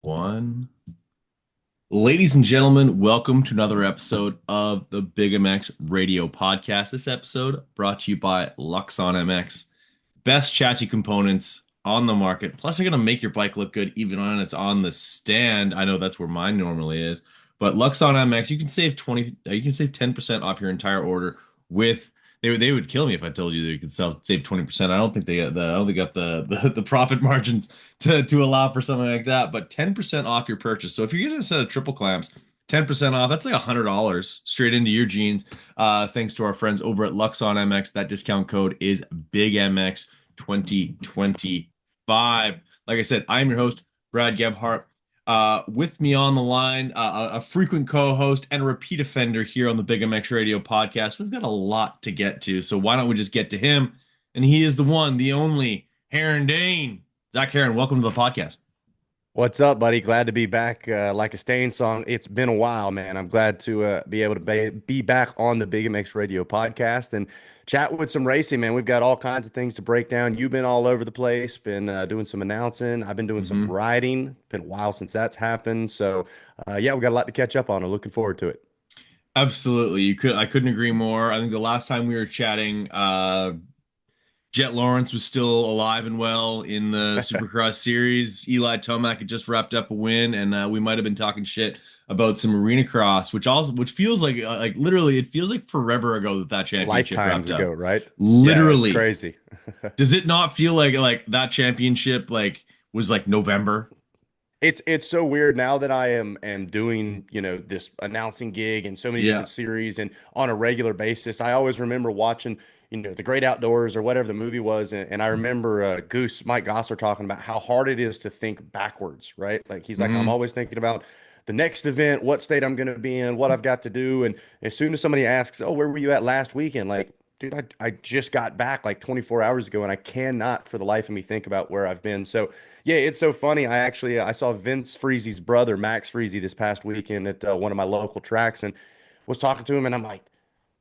One. Ladies and gentlemen, welcome to another episode of the Big MX Radio Podcast. This episode brought to you by Luxon MX. Best chassis components on the market. Plus, they're going to make your bike look good even when it's on the stand. I know that's where mine normally is. But Luxon MX, you can save 10% off your entire order with they would kill me if I told you they could save 20%. I don't think I don't think they got the profit margins to allow for something like that, but 10% off your purchase. So if you're getting a set of triple clamps, 10% off, that's like $100 straight into your jeans. Thanks to our friends over at Luxon MX. That discount code is BIGMX 2025. Like I said, I'm your host, Brad Gebhart. With me on the line, a frequent co-host and a repeat offender here on the Big MX Radio podcast. We've got a lot to get to, so why don't we just get to him? And he is the one, the only, Herrin Deegan. Zac Herrin, welcome to the podcast. What's up, buddy? Glad to be back. Like a Stain song, it's been a while, man. I'm glad to be able to be back on the Big MX Radio podcast and chat with some racing, man. We've got all kinds of things to break down. You've been all over the place, been doing some announcing. I've been doing some hmm riding. Been a while since that's happened. So, yeah, we got a lot to catch up on. I'm looking forward to it. Absolutely. I couldn't agree more. I think the last time we were chatting, Jet Lawrence was still alive and well in the Supercross series. Eli Tomac had just wrapped up a win, and we might have been talking shit about some arena cross, which feels like literally it feels like forever ago that championship Lifetimes wrapped ago, up. right? Yeah, it's Literally, crazy. does it not feel like that championship was like November? It's so weird now that I am doing, this announcing gig and so many Yeah. different series and on a regular basis. I always remember watching, The Great Outdoors or whatever the movie was, and I remember Goose Mike Gosser talking about how hard it is to think backwards, right? Like he's like, I'm hmm always thinking about the next event, what state I'm going to be in, what I've got to do, and as soon as somebody asks, "Oh, where were you at last weekend?" Like, dude, I just got back like 24 hours ago, and I cannot for the life of me think about where I've been. So yeah, it's so funny. I saw Vince Freezy's brother, Max Freezy, this past weekend at one of my local tracks and was talking to him. And I'm like,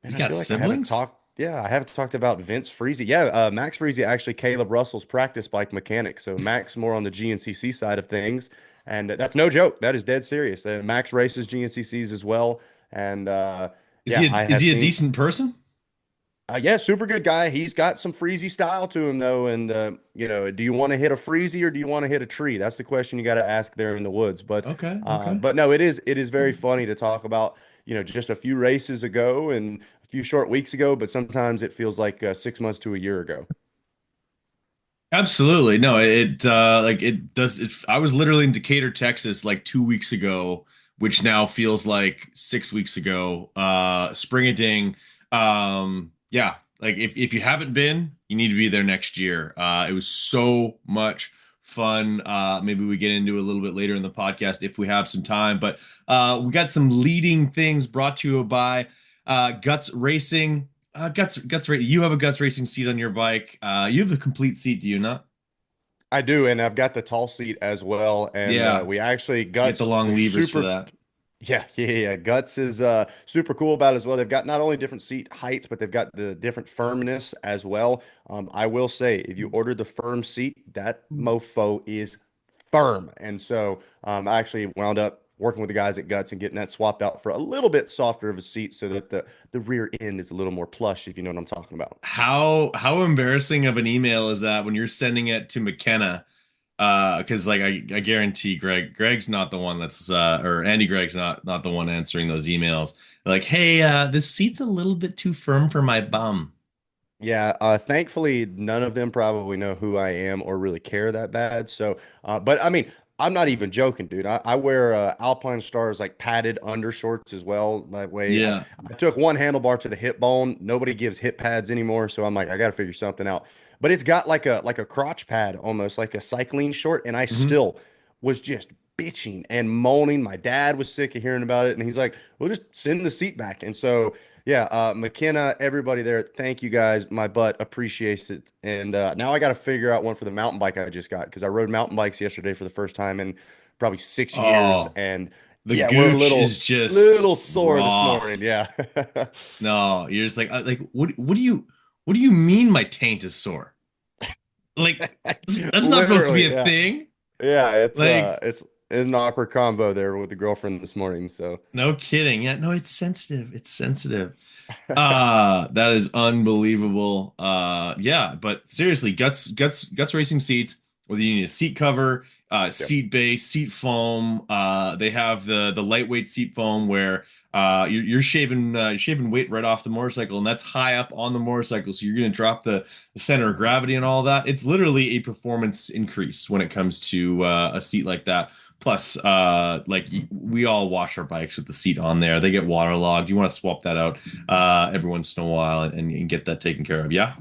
man, He's I got feel like I haven't siblings? talked. Yeah, I haven't talked about Vince Freezy. Yeah, Max Freezy, actually Caleb Russell's practice bike mechanic. So Max more on the GNCC side of things. And that's no joke. That is dead serious. Max races GNCCs as well. And yeah, I Is have he a seen. decent person? Yeah, super good guy. He's got some freezy style to him though, and do you want to hit a freezy or do you want to hit a tree? That's the question you got to ask there in the woods. Okay, okay. But no, it is very funny to talk about, just a few races ago and a few short weeks ago, but sometimes it feels like 6 months to a year ago. Absolutely. No, it does I was literally in Decatur, Texas like 2 weeks ago, which now feels like 6 weeks ago. Spring a ding. Yeah, like if you haven't been, you need to be there next year. It was so much fun. Maybe we get into a little bit later in the podcast if we have some time, but we got some leading things brought to you by Guts Racing. You have a Guts Racing seat on your bike. You have the complete seat, do you not? I do, and I've got the tall seat as well. And Yeah, we actually you get the Guts, long they're levers for super. that. Yeah. Guts is super cool about it as well. They've got not only different seat heights, but they've got the different firmness as well. I will say, if you order the firm seat, that mofo is firm. And so I actually wound up working with the guys at Guts and getting that swapped out for a little bit softer of a seat so that the rear end is a little more plush, if you know what I'm talking about. How embarrassing of an email is that when you're sending it to McKenna? Because I guarantee Greg's not the one that's or Andy Greg's not the one answering those emails. Like, hey, this seat's a little bit too firm for my bum. Yeah, thankfully, none of them probably know who I am or really care that bad. So, but I mean, I'm not even joking, dude. I wear Alpine Stars like padded undershorts as well. That way, Yeah. I took one handlebar to the hip bone. Nobody gives hip pads anymore, so I'm like, I got to figure something out. But it's got like a crotch pad, almost like a cycling short, and I hmm still was just bitching and moaning. My dad was sick of hearing about it, and he's like, "We'll just send the seat back." And so. Yeah, McKenna, everybody there, thank you guys. My butt appreciates it. And now I got to figure out one for the mountain bike I just got because I rode mountain bikes yesterday for the first time in probably 6 years. Oh, And the yeah, we're a gooch little is just little sore this raw. morning. Yeah. No, you're just like what do you mean my taint is sore? Like that's not supposed to be Literally, a yeah. thing. Yeah, it's Like it's an awkward convo there with the girlfriend this morning. So No kidding. Yeah, no, it's sensitive. It's sensitive. That is unbelievable. Yeah, but seriously, guts racing seats, whether you need a seat cover, yeah, seat base, seat foam, they have the lightweight seat foam where you're shaving weight right off the motorcycle, and that's high up on the motorcycle, so you're gonna drop the center of gravity and all that. It's literally a performance increase when it comes to a seat like that. Plus, we all wash our bikes with the seat on there. They get waterlogged. You want to swap that out every once in a while and get that taken care of. Yeah.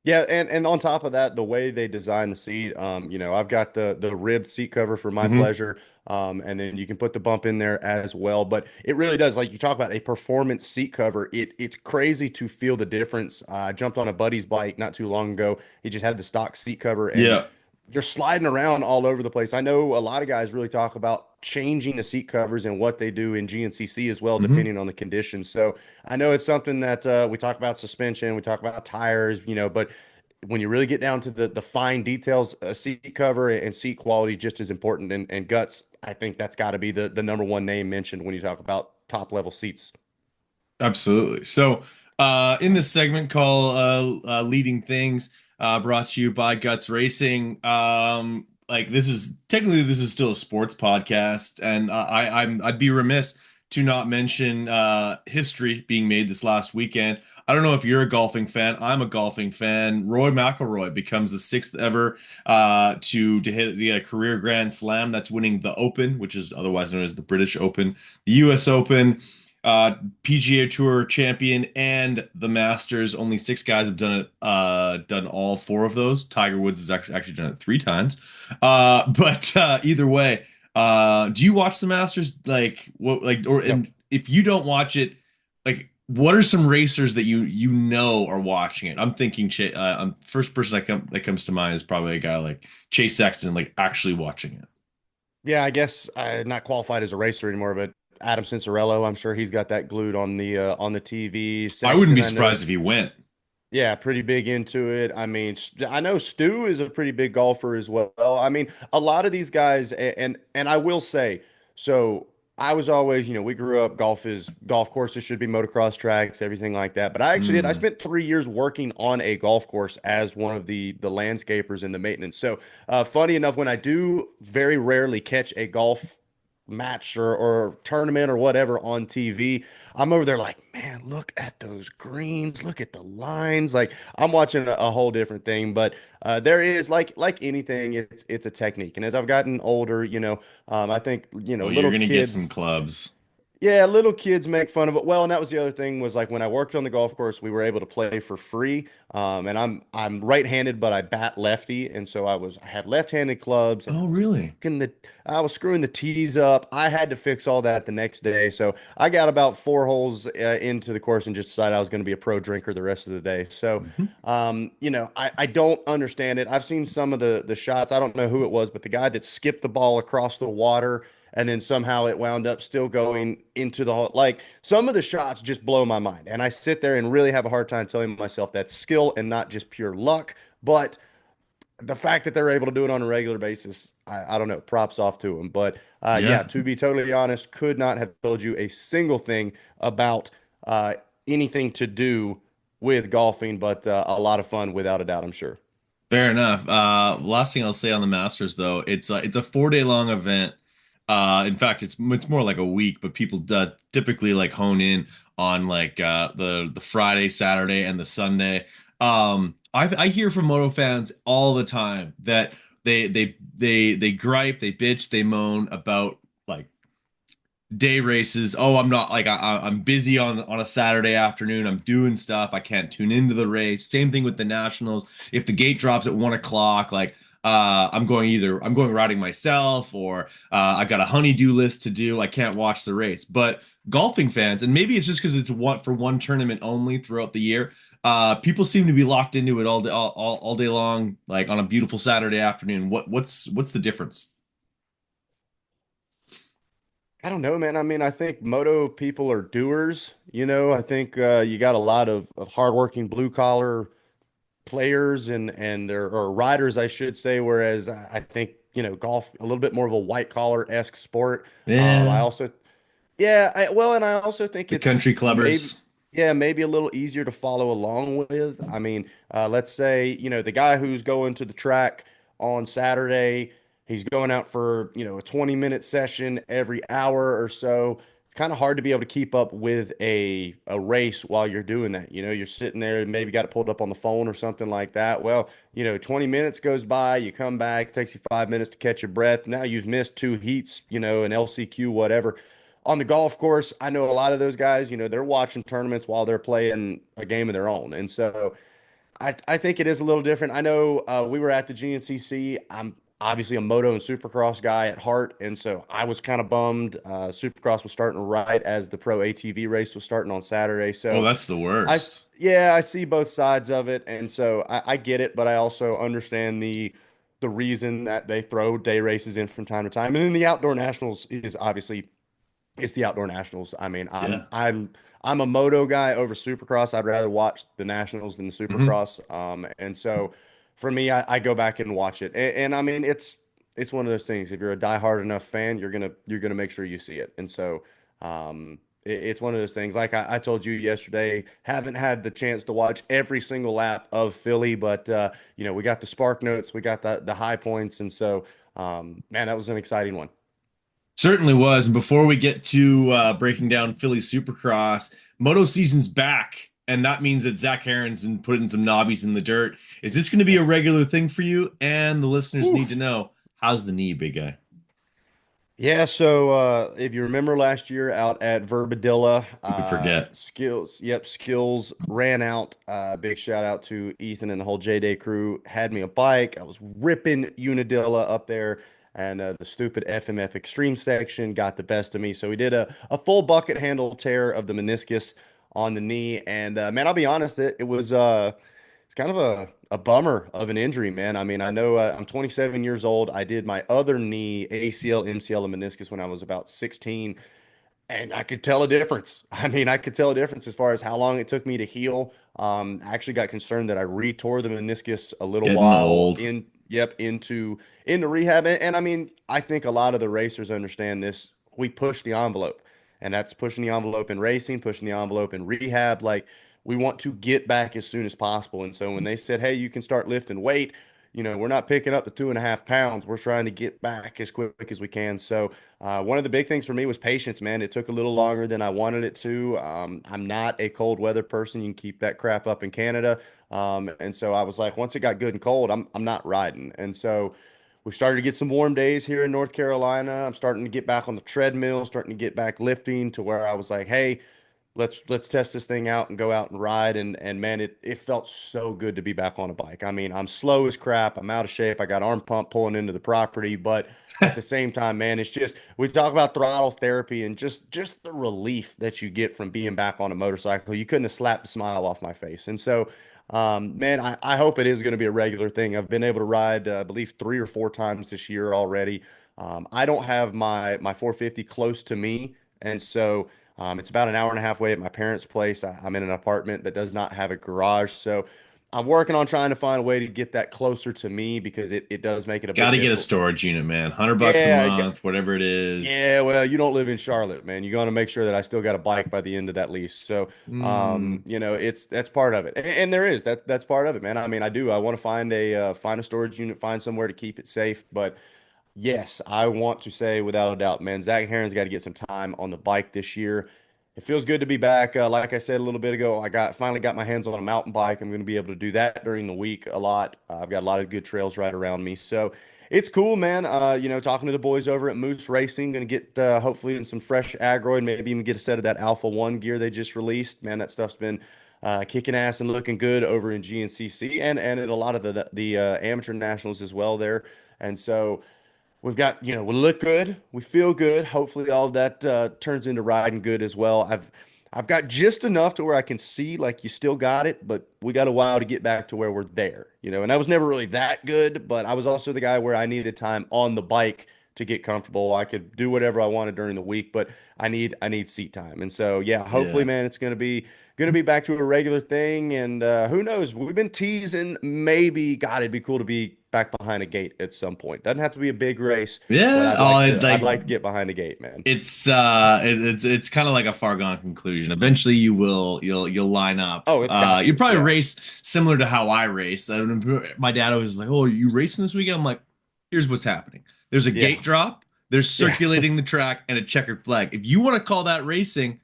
yeah, and on top of that, the way they design the seat, I've got the ribbed seat cover for my Hmm. pleasure, and then you can put the bump in there as well. But it really does, like you talk about a performance seat cover. It's crazy to feel the difference. I jumped on a buddy's bike not too long ago. He just had the stock seat cover, and Yeah. you're sliding around all over the place. I know a lot of guys really talk about changing the seat covers and what they do in GNCC as well, Hmm. depending on the conditions. So I know it's something that we talk about suspension, we talk about tires, but when you really get down to the fine details, seat cover and seat quality just as important. And guts, I think that's got to be the number one name mentioned when you talk about top level seats. Absolutely. So, in this segment called Leading Things, brought to you by Guts Racing, this is still a sports podcast, and I'd be remiss to not mention history being made this last weekend. I don't know if you're a golfing fan. I'm a golfing fan. Roy McIlroy becomes the sixth ever to hit a career Grand Slam. That's winning the Open, which is otherwise known as the British Open, the U.S. Open, uh, PGA Tour champion, and the Masters. Only six guys have done it. Done all four of those. Tiger Woods has actually done it three times. But either way, do you watch the Masters? Like what? Like or Yep. and if you don't watch it, like what are some racers that you know are watching it? I'm thinking. First person that comes to mind is probably a guy like Chase Sexton, like actually watching it. Yeah, I guess not qualified as a racer anymore, but Adam Cincerello, I'm sure he's got that glued on the TV. I wouldn't Sexton, be I know surprised if is he went. yeah, pretty big into it. I mean, I know Stu is a pretty big golfer as well. I mean, a lot of these guys, and I will say, so I was always, we grew up, golf courses should be motocross tracks, everything like that. But I actually did. I Mm. spent 3 years working on a golf course as one of the landscapers and the maintenance. So, funny enough, when I do very rarely catch a golf match or tournament or whatever on TV, I'm over there like, man, look at those greens, look at the lines. Like I'm watching a whole different thing. But there is like anything, it's a technique. And as I've gotten older, I think Oh, you're little gonna get some kids. clubs. Yeah, little kids make fun of it. Well, and that was the other thing was like when I worked on the golf course, we were able to play for free. And I'm right-handed, but I bat lefty, and so I had left-handed clubs, and Oh, really? I was screwing the tees up. I had to fix all that the next day. So I got about 4 holes into the course and just decided I was going to be a pro drinker the rest of the day. So, Hmm. I don't understand it. I've seen some of the shots. I don't know who it was, but the guy that skipped the ball across the water and then somehow it wound up still going into the hole. Like some of the shots just blow my mind. And I sit there and really have a hard time telling myself that's skill and not just pure luck. But the fact that they're able to do it on a regular basis, I don't know, props off to them. But yeah, Yeah, to be totally honest, could not have told you a single thing about anything to do with golfing, but a lot of fun without a doubt, I'm sure. fair enough. Last thing I'll say on the Masters though, it's a 4 day long event. In fact, it's more like a week, but people typically like hone in on like the Friday, Saturday, and the Sunday. I hear from moto fans all the time that they gripe, they bitch, they moan about like day races. Oh, I'm not like I'm busy on a Saturday afternoon. I'm doing stuff. I can't tune into the race. Same thing with the Nationals. If the gate drops at 1 o'clock, like I'm going riding myself, or I've got a honeydew list to do. I can't watch the race. But golfing fans, and maybe it's just because it's one tournament only throughout the year. People seem to be locked into it all day long, like on a beautiful Saturday afternoon. What's the difference? I don't know, man. I mean, I think moto people are doers. I think you got a lot of hardworking blue collar players and or riders, I should say. Whereas I think golf a little bit more of a white collar-esque sport. I Yeah, also yeah, well, and I also think the it's country maybe, clubbers. yeah, maybe a little easier to follow along with. I mean, let's say, the guy who's going to the track on Saturday, he's going out for, a 20-minute session every hour or so. It's kind of hard to be able to keep up with a race while you're doing that. You're sitting there, maybe got it pulled up on the phone or something like that. Well, 20 minutes goes by, you come back, it takes you 5 minutes to catch your breath. Now you've missed two heats, an LCQ, whatever. On the golf course, I know a lot of those guys, they're watching tournaments while they're playing a game of their own. And so I think it is a little different. I know we were at the GNCC. I'm obviously a moto and supercross guy at heart. And so I was kind of bummed. Supercross was starting right as the pro ATV race was starting on Saturday. Oh, So that's the I, worst. yeah, I see both sides of it. And so I get it, but I also understand the reason that they throw day races in from time to time. And then the outdoor nationals is obviously it's the outdoor nationals. I mean, Yeah. I'm a moto guy over Supercross. I'd rather watch the nationals than the Hmm. Supercross. And so for me, I go back and watch it. And I mean, it's one of those things. If you're a diehard enough fan, you're gonna make sure you see it. And so it's one of those things. Like I told you yesterday, haven't had the chance to watch every single lap of Philly, but we got the spark notes, we got the high points, and so man, that was an exciting one. Certainly was. And before we get to breaking down Philly Supercross, Moto season's back, and that means that Zac Herrin's been putting some knobbies in the dirt. Is this going to be a regular thing for you? And the listeners Whew. need to know, how's the knee, big guy? Yeah, so if you remember last year out at Verbadilla, Who could forget? Skills ran out. Big shout out to Ethan and the whole J Day crew. Had me a bike. I was ripping Unadilla up there, and the stupid FMF Extreme section got the best of me. So we did a full bucket handle tear of the meniscus on the knee, and man, I'll be honest, it was it's kind of a bummer of an injury, man. I mean, I know I'm 27 years old. I did my other knee, ACL, MCL, and meniscus when I was about 16, and I could tell a difference. I mean, I could tell a difference as far as how long it took me to heal. I actually got concerned that I retore the meniscus a little Getting while old. into rehab. And I mean, I think a lot of the racers understand this. We push the envelope, and that's pushing the envelope in racing, pushing the envelope in rehab. Like we want to get back as soon as possible. And so when they said, "Hey, you can start lifting weight," we're not picking up the 2.5 pounds. We're trying to get back as quick as we can. So one of the big things for me was patience, man. It took a little longer than I wanted it to. I'm not a cold weather person. You can keep that crap up in Canada. And so I was like, once it got good and cold, I'm not riding. And so we started to get some warm days here in North Carolina. I'm starting to get back on the treadmill, starting to get back lifting to where I was like, hey, let's test this thing out and go out and ride. And man, it felt so good to be back on a bike. I mean, I'm slow as crap. I'm out of shape. I got arm pump pulling into the property, but at the same time, man, it's just we talk about throttle therapy and just the relief that you get from being back on a motorcycle. You couldn't have slapped a smile off my face. And so man, I hope it is going to be a regular thing. I've been able to ride, I believe, 3 or 4 times this year already. I don't have my 450 close to me, and so it's about an hour and a half away at my parents' place. I'm in an apartment that does not have a garage, so I'm working on trying to find a way to get that closer to me because it does make it a Got bit to get a difficult. storage unit, man. $100 a Yeah, month, whatever it is. yeah, well, you don't live in Charlotte, man. You got to make sure that I still got a bike by the end of that lease. So, Hmm. it's that's part of it, and there is that's part of it, man. I mean, I do. I want to find a storage unit, find somewhere to keep it safe. But yes, I want to say without a doubt, man, Zach Herrin's got to get some time on the bike this year. It feels good to be back. Like I said a little bit ago, I finally got my hands on a mountain bike. I'm going to be able to do that during the week a lot. I've got a lot of good trails right around me, so it's cool, man. Talking to the boys over at Moose Racing, going to get hopefully in some fresh agroid, maybe even get a set of that Alpha One gear they just released. Man, that stuff's been kicking ass and looking good over in GNCC and at a lot of the amateur nationals as well there. And so we've got, we look good, we feel good. Hopefully, all of that turns into riding good as well. I've got just enough to where I can see like you still got it, but we got a while to get back to where we're there, And I was never really that good, but I was also the guy where I needed time on the bike to get comfortable. I could do whatever I wanted during the week, but I need seat time. And so yeah, hopefully, Yeah. man, it's gonna be back to a regular thing. And who knows? We've been teasing maybe. God, it'd be cool to be back behind a gate at some point. Doesn't have to be a big race, but Yeah. I'd Oh, like it, to. I'd like like to get behind a gate, man. it's kind of like a far gone conclusion. Eventually you'll line up. Oh, it's got You to. probably Yeah, race similar to how I race. I remember my dad was like, "Oh, you racing this weekend?" I'm like, "Here's what's happening. There's a yeah, gate drop, there's yeah. circulating the track, and a checkered flag. If you want to call that racing,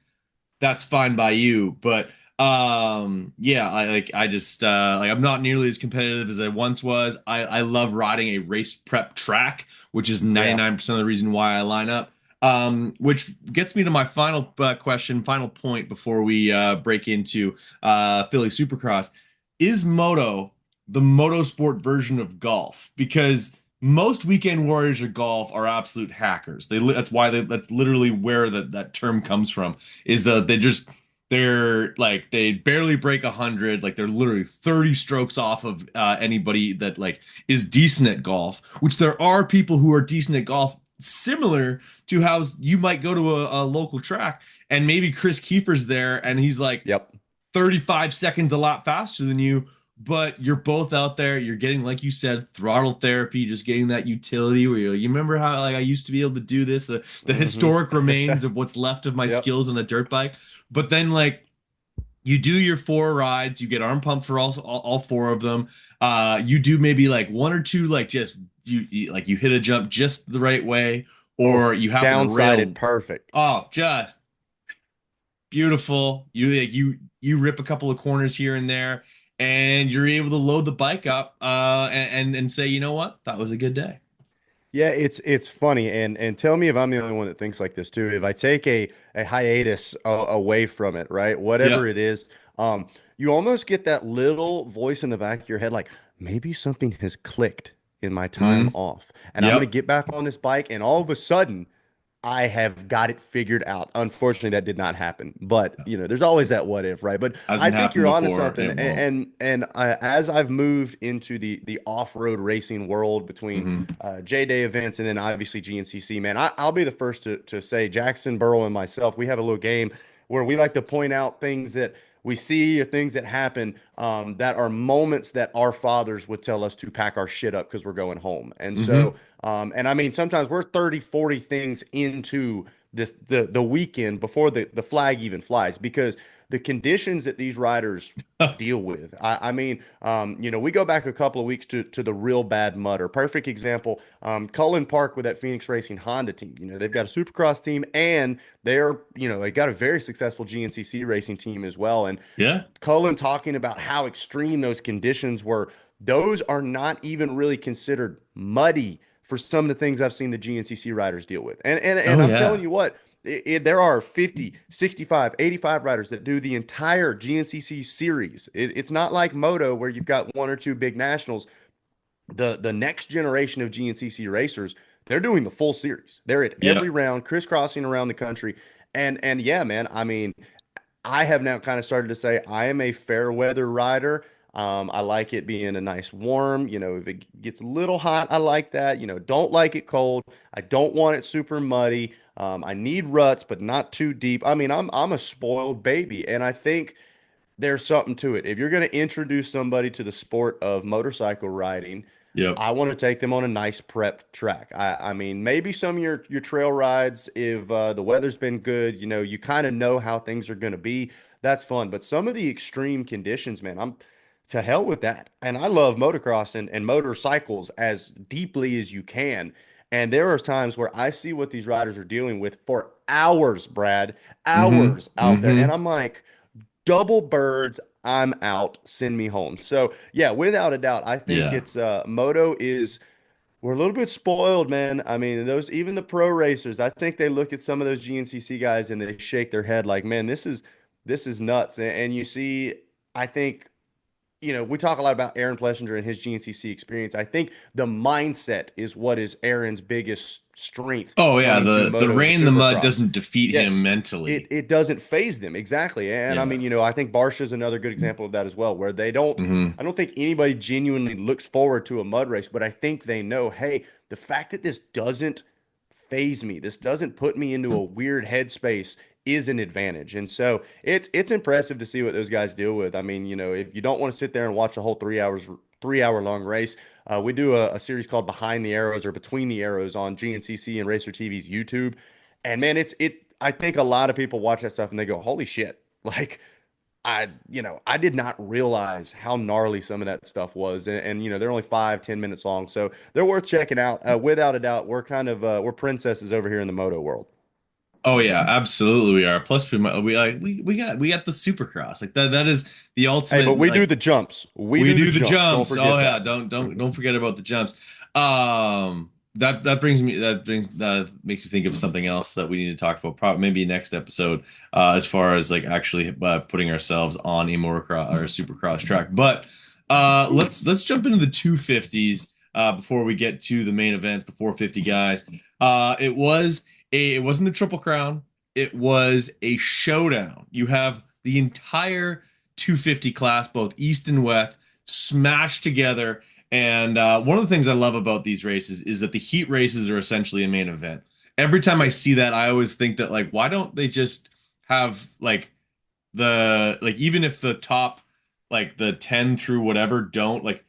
that's fine by you." But yeah, I just like I'm not nearly as competitive as I once was. I love riding a race prep track, which is Yeah. 99% of the reason why I line up. Which gets me to my final question, final point before we break into Philly Supercross. Is moto the motorsport version of golf? Because most weekend warriors of golf are absolute hackers. That's literally where that term comes from. Is that they're like they barely break 100, like they're literally 30 strokes off of anybody that like is decent at golf, which there are people who are decent at golf, similar to how you might go to a local track and maybe Chris Kiefer's there and he's like Yep. 35 seconds a lot faster than you, but you're both out there. You're getting, like you said, throttle therapy, just getting that utility where you're like, you remember how like I used to be able to do this, the Hmm. historic remains of what's left of my Yep. skills on a dirt bike. But then like you do your four rides, you get arm pumped for all four of them. You do maybe like one or two, like just like you hit a jump just the right way, Oh, or you happen to downsided rail. perfect. Oh, just beautiful. You rip a couple of corners here and there, and you're able to load the bike up and say, you know what, that was a good day. Yeah, it's funny, and tell me if I'm the only one that thinks like this too. If I take a hiatus away from it, right, Yeah. whatever it is, you almost get that little voice in the back of your head, like maybe something has clicked in my time Mm. off, and I'm gonna Yep. get back on this bike, and all of a sudden, I have got it figured out. Unfortunately, that did not happen, but there's always that what if, right? But I Hasn't think happened you're onto before. something. It won't. As I've moved into the off-road racing world between Hmm. J-Day events and then obviously GNCC, man, I'll be the first to say Jackson Burrow and myself, we have a little game where we like to point out things that we see or things that happen that are moments that our fathers would tell us to pack our shit up because we're going home. And so, Hmm. and I mean, sometimes we're 30, 40 things into the weekend before the flag even flies because the conditions that these riders deal with. I mean, we go back a couple of weeks to the real bad mud. Or perfect example, Cullen Park with that Phoenix Racing Honda team. They've got a Supercross team and they got a very successful GNCC racing team as well. And Yeah. Cullen talking about how extreme those conditions were. Those are not even really considered muddy for some of the things I've seen the GNCC riders deal with. And Oh I'm telling yeah. you what, there are 50, 65, 85 riders that do the entire GNCC series. It's not like Moto where you've got one or two big nationals. The next generation of GNCC racers, they're doing the full series. They're at every Yep. round, crisscrossing around the country. And yeah, man, I mean, I have now kind of started to say I am a fair weather rider. I like it being a nice warm. If it gets a little hot, I like that. Don't like it cold. I don't want it super muddy. I need ruts, but not too deep. I mean, I'm a spoiled baby, and I think there's something to it. If you're going to introduce somebody to the sport of motorcycle riding, Yep. I want to take them on a nice prep track. I mean, maybe some of your trail rides, if the weather's been good, you kind of know how things are going to be. That's fun. But some of the extreme conditions, man, I'm to hell with that. And I love motocross and motorcycles as deeply as you can. And there are times where I see what these riders are dealing with for hours, Brad, Hmm. hours out there. And Hmm. I'm like, double birds, I'm out, send me home. So yeah, without a doubt, I think Yeah. it's moto is we're a little bit spoiled, man. I mean, those even the pro racers, I think they look at some of those GNCC guys and they shake their head like, man, this is nuts. And you see, I think we talk a lot about Aaron Plessinger and his GNCC experience. I think the mindset is what is Aaron's biggest strength Oh yeah. coming to The moto to rain in the mud supercross. doesn't defeat him Yes, it mentally. it doesn't phase them exactly. And I Yeah. mean, I think Barsha is another good example of that as well, where they don't. Hmm. I don't think anybody genuinely looks forward to a mud race, but I think they know, hey, the fact that this doesn't faze me. This doesn't put me into a weird headspace is an advantage. And so it's impressive to see what those guys deal with. I mean, if you don't want to sit there and watch a whole 3 hours, 3 hour long race, we do a series called Behind the Arrows or Between the Arrows on GNCC and Racer TV's YouTube. And man, I think a lot of people watch that stuff and they go, holy shit. Like I did not realize how gnarly some of that stuff was. And they're only 5, 10 minutes long. So they're worth checking out. Without a doubt, we're princesses over here in the moto world. Oh yeah, absolutely we are. Plus we got the Supercross. Like that is the Hey, but ultimate we do like the jumps. We we do the do the jumps. Don't jumps. Oh forget yeah, that. don't forget about the jumps. That makes me think of something else that we need to talk about. Probably maybe next episode. As far as like actually putting ourselves on a motocross or a supercross track. But let's jump into the 250s before we get to the main events, the 450 guys. It wasn't a triple crown. It was a showdown. You have the entire 250 class, both East and West, smashed together. And one of the things I love about these races is that the heat races are essentially a main event. Every time I see that, I always think that like, why don't they just have like even if the top like the 10 through whatever don't like,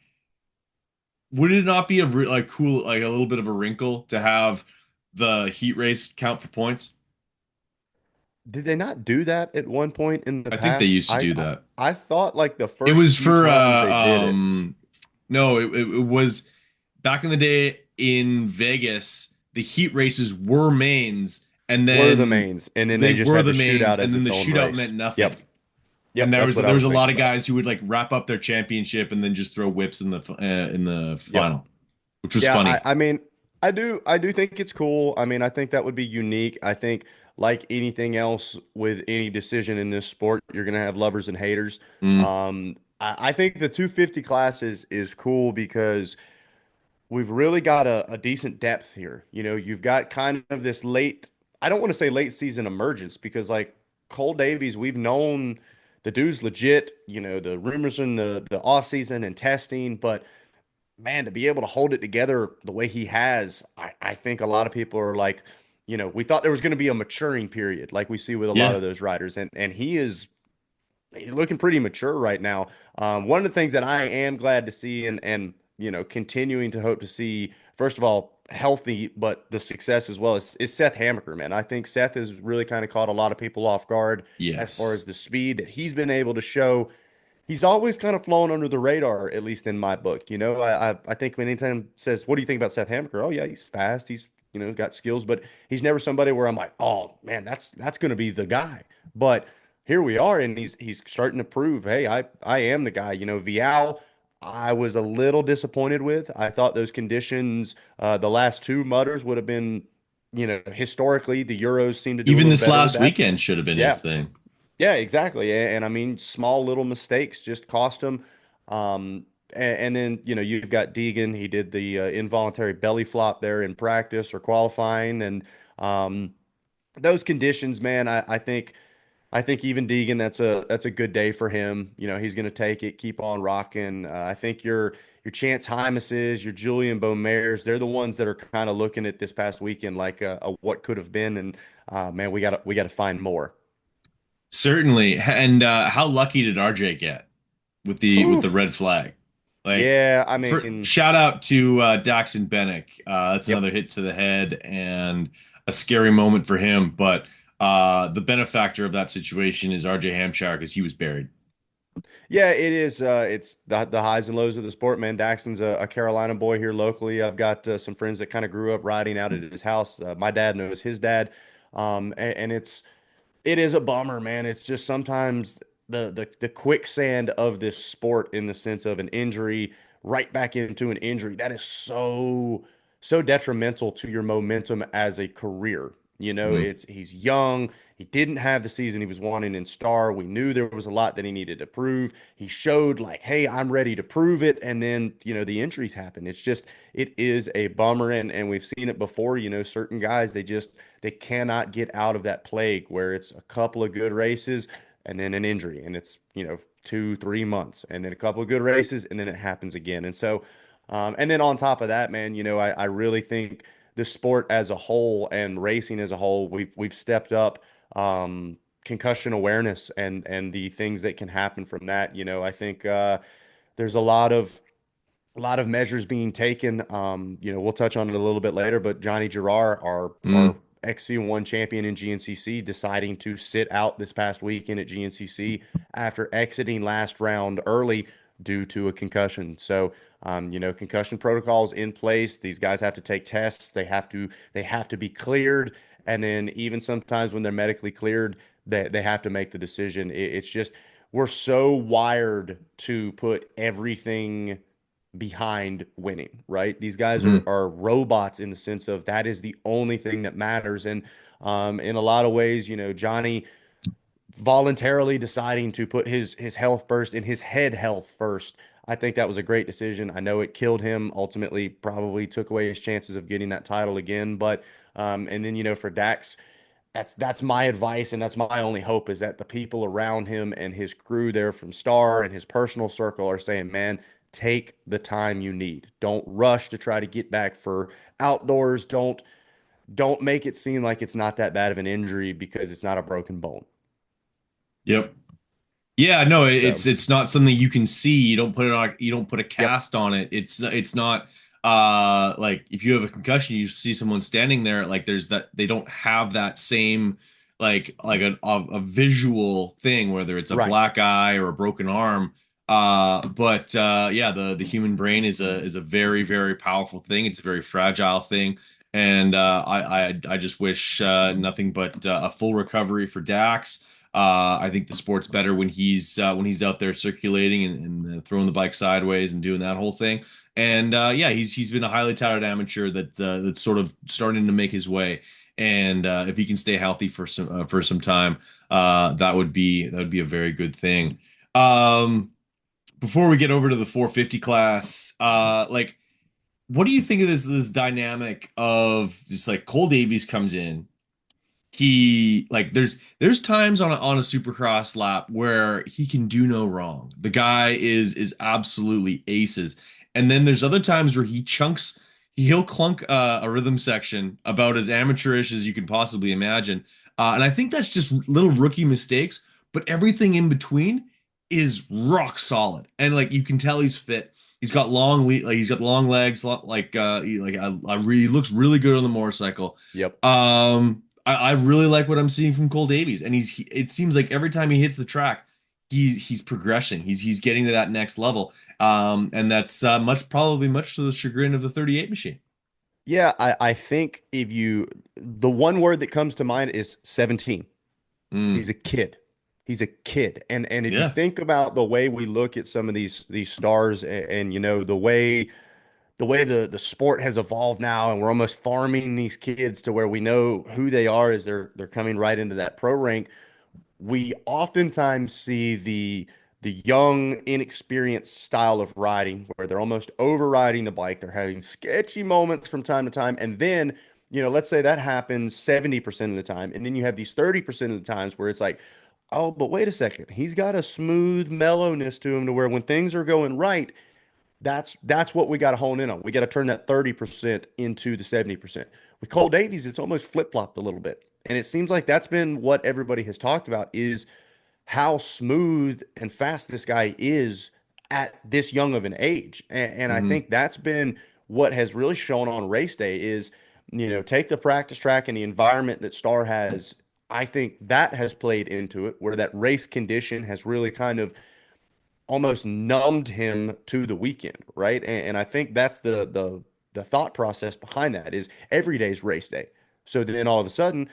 would it not be like cool like a little bit of a wrinkle to have the heat race count for points? Did they not do that at one point in the I think they past? used to do that. I thought like the It first was few for times they did it. no, it was back in the day in Vegas, the heat races were mains and Were the then mains, and then they they just were had the the mains shootout and as then its the own shootout meant race. nothing. Yep. And Yep, that's what I there was was a lot thinking of about. guys who would like wrap up their championship and then just throw whips in the Yep. final, which was Yeah, funny. I mean, I do think it's cool. I mean, I think that would be unique. I think like anything else with any decision in this sport, you're gonna have lovers and haters. Mm. I think the 250 class is cool because we've really got a decent depth here. You've got kind of this I don't want to say late season emergence because like Cole Davies, we've known the dude's legit, the rumors in the off season and testing, but man, to be able to hold it together the way he has, I think a lot of people are like, we thought there was going to be a maturing period like we see with a lot Yeah. of those riders. And he's looking pretty mature right now. One of the things that I am glad to see and continuing to hope to see, first of all, healthy, but the success as well is Seth Hammaker, man. I think Seth has really kind of caught a lot of people off guard as far Yes. as the speed that he's been able to show. He's always kind of flown under the radar, at least in my book. I think when anytime says, "What do you think about Seth Hammaker?" Oh yeah, he's fast. He's got skills, but he's never somebody where I'm like, "Oh man, that's going to be the guy." But here we are, and he's starting to prove, "Hey, I am the guy." Vial, I was a little disappointed with. I thought those conditions, the last two mutters would have been, historically the Euros seem to do a Even little this better with last that. weekend should have been his Yeah, thing. yeah, exactly. And I mean, small little mistakes just cost him. And then, you've got Deegan. He did the involuntary belly flop there in practice or qualifying. And um, those conditions, man, I think even Deegan, that's a good day for him. He's going to take it, keep on rocking. I think your Chance Hymases, your Julian Beaumaires, they're the ones that are kind of looking at this past weekend like a what could have been. And man, we got to find more. Certainly. And how lucky did RJ get with Whew. the red flag? Like Yeah, I for mean, shout out to Daxon Bennick. That's yep. another hit to the head and a scary moment for him. But the benefactor of that situation is RJ Hampshire because he was buried. Yeah, it is. It's the highs and lows of the sport, man. Daxton's a Carolina boy here locally. I've got some friends that kind of grew up riding out at his house. My dad knows his dad, and it is a bummer, man. It's just sometimes the quicksand of this sport in the sense of an injury right back into an injury that is so detrimental to your momentum as a career. Mhm. He's young. He didn't have the season he was wanting in Star. We knew there was a lot that he needed to prove. He showed like, hey, I'm ready to prove it. And then, the injuries happen. It is a bummer. And we've seen it before, certain guys, they cannot get out of that plague where it's a couple of good races and then an injury. And it's, 2, 3 months and then a couple of good races and then it happens again. And so, and then on top of that, man, I really think the sport as a whole and racing as a whole, we've stepped up concussion awareness and the things that can happen from that. I think there's a lot of measures being taken. We'll touch on it a little bit later, but Johnny Girard, our Mm, XC1 champion in GNCC, deciding to sit out this past weekend at GNCC after exiting last round early due to a concussion. So, concussion protocols in place. These guys have to take tests. They have to be cleared, and then even sometimes when they're medically cleared, they have to make the decision. It's just we're so wired to put everything behind winning, right? These guys are mm. are robots in the sense of that is the only thing that matters. And in a lot of ways, Johnny voluntarily deciding to put his health first and his head health first. I think that was a great decision. I know it killed him, ultimately, probably took away his chances of getting that title again. But and then for Dax, that's my advice and that's my only hope is that the people around him and his crew there from Star and his personal circle are saying, man, take the time you need. Don't rush to try to get back for outdoors. Don't make it seem like it's not that bad of an injury because it's not a broken bone. Yep. Yeah, no, So, it's not something you can see. You don't put it on, you don't put a yep, cast on it. It's not like if you have a concussion, you see someone standing there, like there's that they don't have that same like a visual thing, whether it's a right. black eye or a broken arm. But yeah, the human brain is a very, very powerful thing. It's a very fragile thing. And I just wish nothing but a full recovery for Dax. I think the sport's better when he's out there circulating and throwing the bike sideways and doing that whole thing. And yeah, he's been a highly touted amateur that's sort of starting to make his way. And if he can stay healthy for some time, that would be a very good thing. Um, Before we get over to the 450 class, like what do you think of this dynamic of just like Cole Davies comes in? He like there's times on a supercross lap where he can do no wrong. The guy is absolutely aces. And then there's other times where he'll clunk a rhythm section about as amateurish as you can possibly imagine. And I think that's just little rookie mistakes, but everything in between is rock solid. And like you can tell he's fit. He's got long legs, he looks really good on the motorcycle. Yep. I really like what I'm seeing from Cole Davies, and it seems like every time he hits the track, he's progressing. He's getting to that next level. And that's probably much to the chagrin of the 38 machine. Yeah, I think the one word that comes to mind is 17. He's Mm, a kid. He's a kid. And if you yeah. think about the way we look at some of these stars and the way the sport has evolved now and we're almost farming these kids to where we know who they are as they're coming right into that pro rank, we oftentimes see the young, inexperienced style of riding where they're almost overriding the bike. They're having sketchy moments from time to time. And then, let's say that happens 70% of the time. And then you have these 30% of the times where it's like, oh, but wait a second. He's got a smooth mellowness to him to where when things are going right, that's what we got to hone in on. We got to turn that 30% into the 70%. With Cole Davies, it's almost flip-flopped a little bit. And it seems like that's been what everybody has talked about is how smooth and fast this guy is at this young of an age. And I Hmm. think that's been what has really shown on race day is, take the practice track and the environment that Star has. I think that has played into it where that race condition has really kind of almost numbed him to the weekend, right? And I think that's the thought process behind that is every day's race day. So then all of a sudden,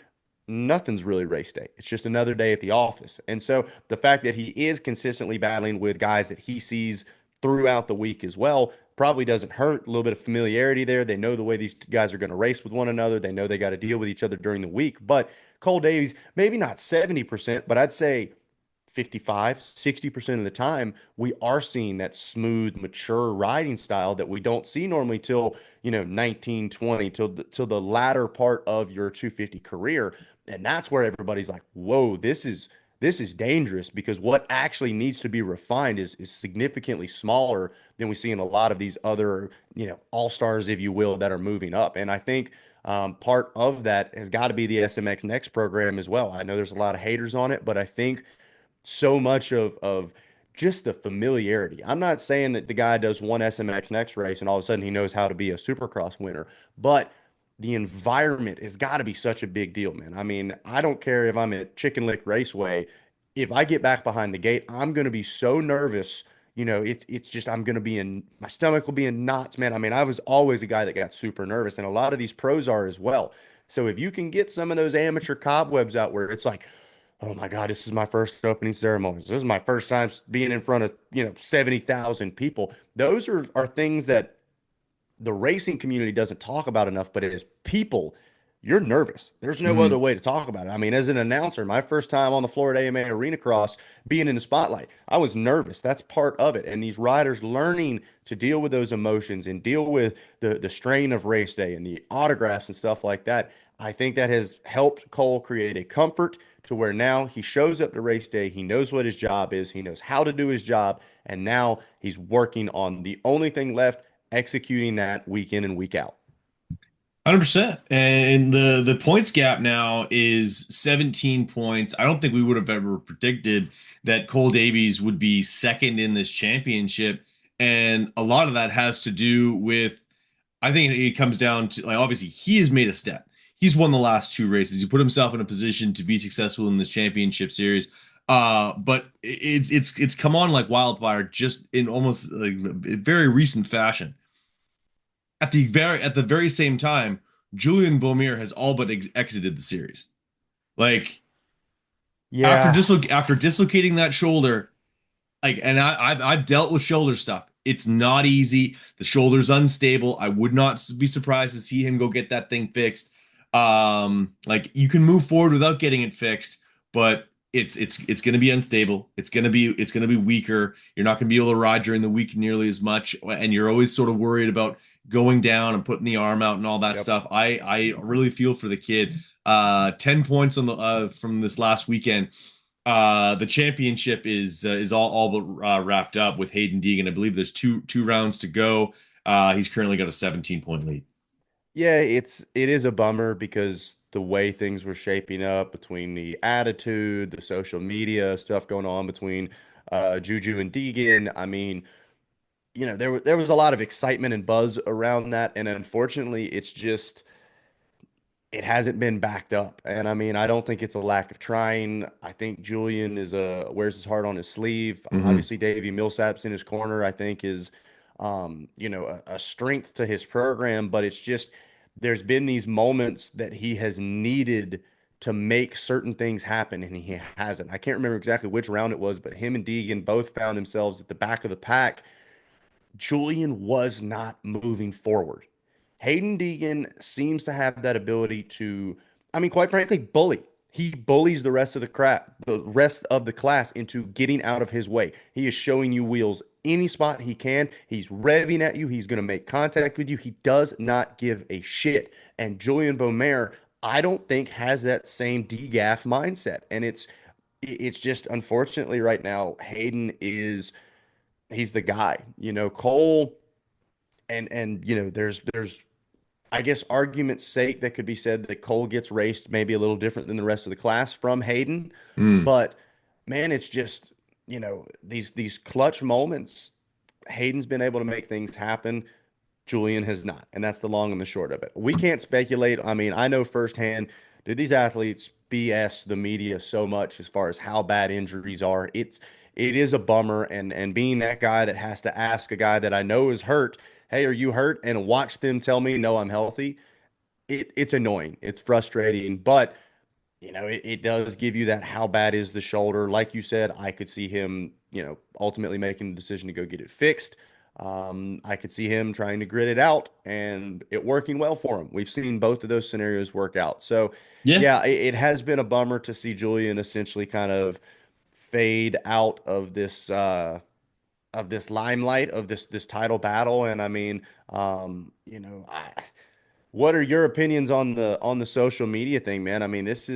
nothing's really race day. It's just another day at the office. And so the fact that he is consistently battling with guys that he sees throughout the week as well probably doesn't hurt. A little bit of familiarity there. They know the way these guys are going to race with one another. They know they got to deal with each other during the week. But Cole Davies, maybe not 70%, but I'd say 55, 60% of the time, we are seeing that smooth, mature riding style that we don't see normally till, 19, 20, till the latter part of your 250 career. And that's where everybody's like, whoa, this is dangerous because what actually needs to be refined is significantly smaller than we see in a lot of these other, all stars, if you will, that are moving up. And I think Part of that has got to be the SMX Next program as well. I know there's a lot of haters on it, but I think so much of just the familiarity. I'm not saying that the guy does one SMX Next race and all of a sudden he knows how to be a Supercross winner, but the environment has got to be such a big deal, man. I mean, I don't care if I'm at Chicken Lick Raceway. If I get back behind the gate, I'm going to be so nervous. It's just I'm going to be in my stomach will be in knots, man. I mean, I was always a guy that got super nervous, and a lot of these pros are as well. So if you can get some of those amateur cobwebs out where it's like, oh my God, this is my first opening ceremony. This is my first time being in front of, 70,000 people. Those are things that the racing community doesn't talk about enough, but as people, you're nervous. There's no other way to talk about it. I mean, as an announcer, my first time on the Florida AMA Arena Cross, being in the spotlight, I was nervous. That's part of it. And these riders learning to deal with those emotions and deal with the strain of race day and the autographs and stuff like that. I think that has helped Cole create a comfort to where now he shows up to race day. He knows what his job is. He knows how to do his job. And now he's working on the only thing left, executing that week in and week out. 100%. And the points gap now is 17 points. I don't think we would have ever predicted that Cole Davies would be second in this championship. And a lot of that has to do with, I think it comes down to, like, obviously he has made a step. He's won the last two races. He put himself in a position to be successful in this championship series. But it's come on like wildfire, just in almost like very recent fashion. At the very same time, Julian Beaumier has all but exited the series. Like Yeah. after dislocating that shoulder, like, and I've dealt with shoulder stuff. It's not easy. The shoulder's unstable. I would not be surprised to see him go get that thing fixed. Like, you can move forward without getting it fixed, but it's going to be unstable. It's going to be weaker. You're not going to be able to ride during the week nearly as much, and you're always sort of worried about going down and putting the arm out and all that Yep. stuff. I really feel for the kid. 10 points on the from this last weekend. The championship is all but wrapped up with Haiden Deegan. I believe there's two rounds to go. He's currently got a 17-point lead. Yeah, it is a bummer because the way things were shaping up between the attitude, the social media stuff going on between Juju and Deegan. I mean, there was a lot of excitement and buzz around that, and unfortunately, it hasn't been backed up. And I mean, I don't think it's a lack of trying. I think Julian wears his heart on his sleeve. Hmm. Obviously, Davey Millsap's in his corner, I think is a strength to his program, but it's just there's been these moments that he has needed to make certain things happen and he hasn't. I can't remember exactly which round it was, but him and Deegan both found themselves at the back of the pack. Julian was not moving forward. Haiden Deegan seems to have that ability to, I mean, quite frankly, bully. He bullies the rest of the class into getting out of his way. He is showing you wheels any spot he can. He's revving at you. He's going to make contact with you. He does not give a shit. And Julian Beaumer, I don't think has that same DGAF mindset. And it's just unfortunately right now, Haiden is he's the guy. Cole and there's I guess argument's sake that could be said that Cole gets raced maybe a little different than the rest of the class from Haiden, Mm. but man, it's just these clutch moments. Hayden's been able to make things happen. Julian has not, and that's the long and the short of it. We can't speculate. I mean, I know firsthand, did these athletes BS the media so much as far as how bad injuries are? It is a bummer, and being that guy that has to ask a guy that I know is hurt, hey, are you hurt? And watch them tell me, no, I'm healthy. It's annoying. It's frustrating, but it does give you that how bad is the shoulder. Like you said, I could see him, ultimately making the decision to go get it fixed. I could see him trying to grit it out and it working well for him. We've seen both of those scenarios work out. So, Yeah. yeah, it has been a bummer to see Julian essentially kind of fade out of this limelight of this title battle. And I mean, what are your opinions on the social media thing, man? I mean, this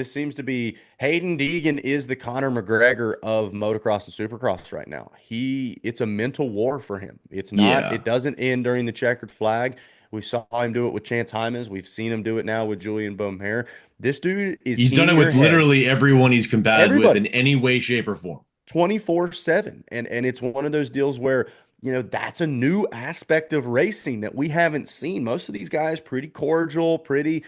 seems to be Haiden Deegan is the Conor McGregor of motocross and supercross right now. It's a mental war for him. It Yeah. doesn't end during the checkered flag. We saw him do it with Chance Hymas. We've seen him do it now with Julian Beaumaire. This dude is He's done in it your with head. literally everyone he's combated with Everybody. in any way, shape, or form. 24/7. And it's one of those deals where, that's a new aspect of racing that we haven't seen. Most of these guys pretty cordial, pretty,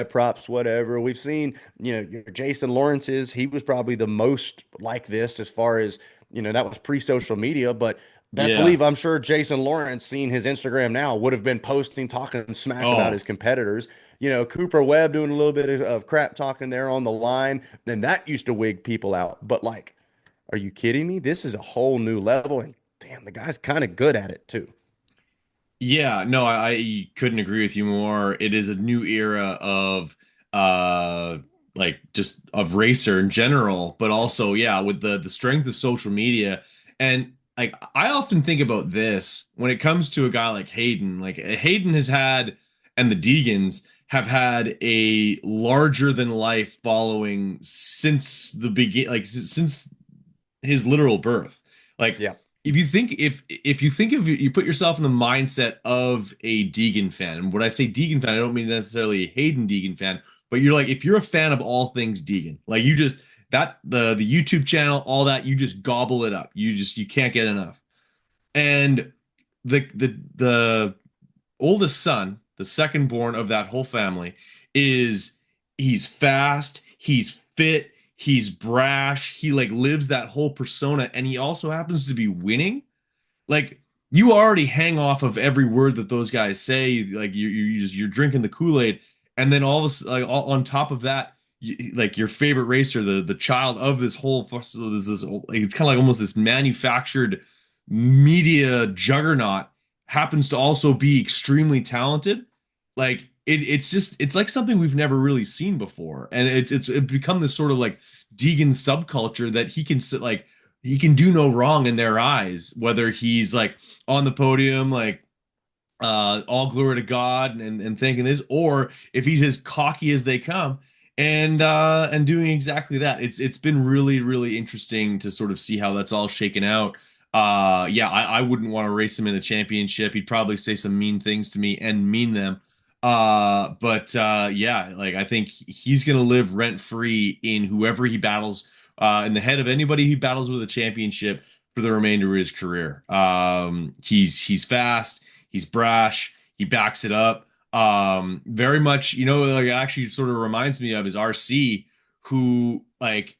props, whatever. We've seen, your Jason Lawrence's, he was probably the most like this as far as, that was pre-social media, but best Yeah. believe I'm sure Jason Lawrence, seeing his Instagram now, would have been posting, talking smack about his Oh, competitors. Cooper Webb doing a little bit of crap talking there on the line, then that used to wig people out. But like, are you kidding me? This is a whole new level, and damn, the guy's kind of good at it too. yeah, no, I couldn't agree with you more. It is a new era of uh like just of racer in general, but also yeah, with the strength of social media. And like I often think about this when it comes to a guy like Haiden. Like Haiden has had and the Deegans have had a larger than life following since the begin like since his literal birth. Like Yeah. if you think of you put yourself in the mindset of a Deegan fan. And when I say Deegan fan, I don't mean necessarily a Hayden Deegan fan, but you're like if you're a fan of all things Deegan, like you just that the YouTube channel, all that, you just gobble it up. You can't get enough. And the oldest son, the second born of that whole family, is he's fast, he's fit, he's brash, he like lives that whole persona, and he also happens to be winning. Like you already hang off of every word that those guys say. Like you're drinking the Kool-Aid, and then all this like all, on top of that, like your favorite racer, the child of this whole so this like, it's kind of like almost this manufactured media juggernaut happens to also be extremely talented. Like it's just it's like something we've never really seen before, and it's become this sort of like Deegan subculture that he can do no wrong in their eyes, whether he's like on the podium, like all glory to God and thinking this, or if he's as cocky as they come and doing exactly that. It's been really, really interesting to sort of see how that's all shaken out. Yeah, I wouldn't want to race him in a championship. He'd probably say some mean things to me and mean them. But yeah, like I think he's gonna live rent free in whoever he battles in the head of anybody he battles with a championship for the remainder of his career. He's fast, he's brash, he backs it up. Very much, like actually sort of reminds me of his RC, who like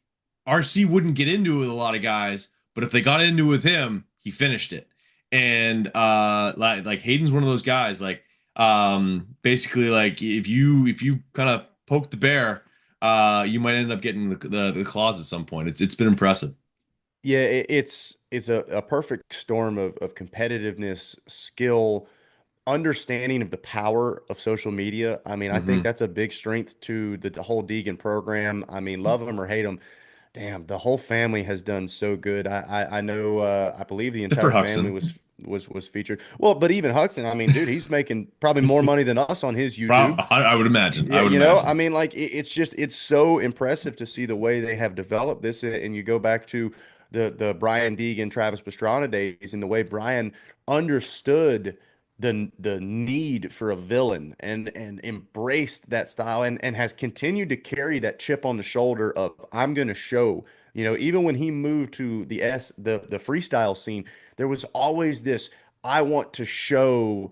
RC wouldn't get into it with a lot of guys, but if they got into it with him, he finished it. And like Hayden's one of those guys, like basically like if you kind of poke the bear, you might end up getting the claws at some point. It's been impressive. Yeah, it's a perfect storm of competitiveness, skill, understanding of the power of social media. I mean, I think Hmm. that's a big strength to the whole Deegan program. I mean, love them or hate them, damn, the whole family has done so good. I know I believe the Except for entire family Huxon. was featured. Well, but even Huxton, I mean, dude, he's making probably more money than us on his YouTube. I would imagine. I Yeah, would I imagine. mean, like it's so impressive to see the way they have developed this, and you go back to the Brian Deegan, Travis Pastrana days, and the way Brian understood the need for a villain and embraced that style and has continued to carry that chip on the shoulder of I'm going to show. Even when he moved to the freestyle scene, there was always this I want to show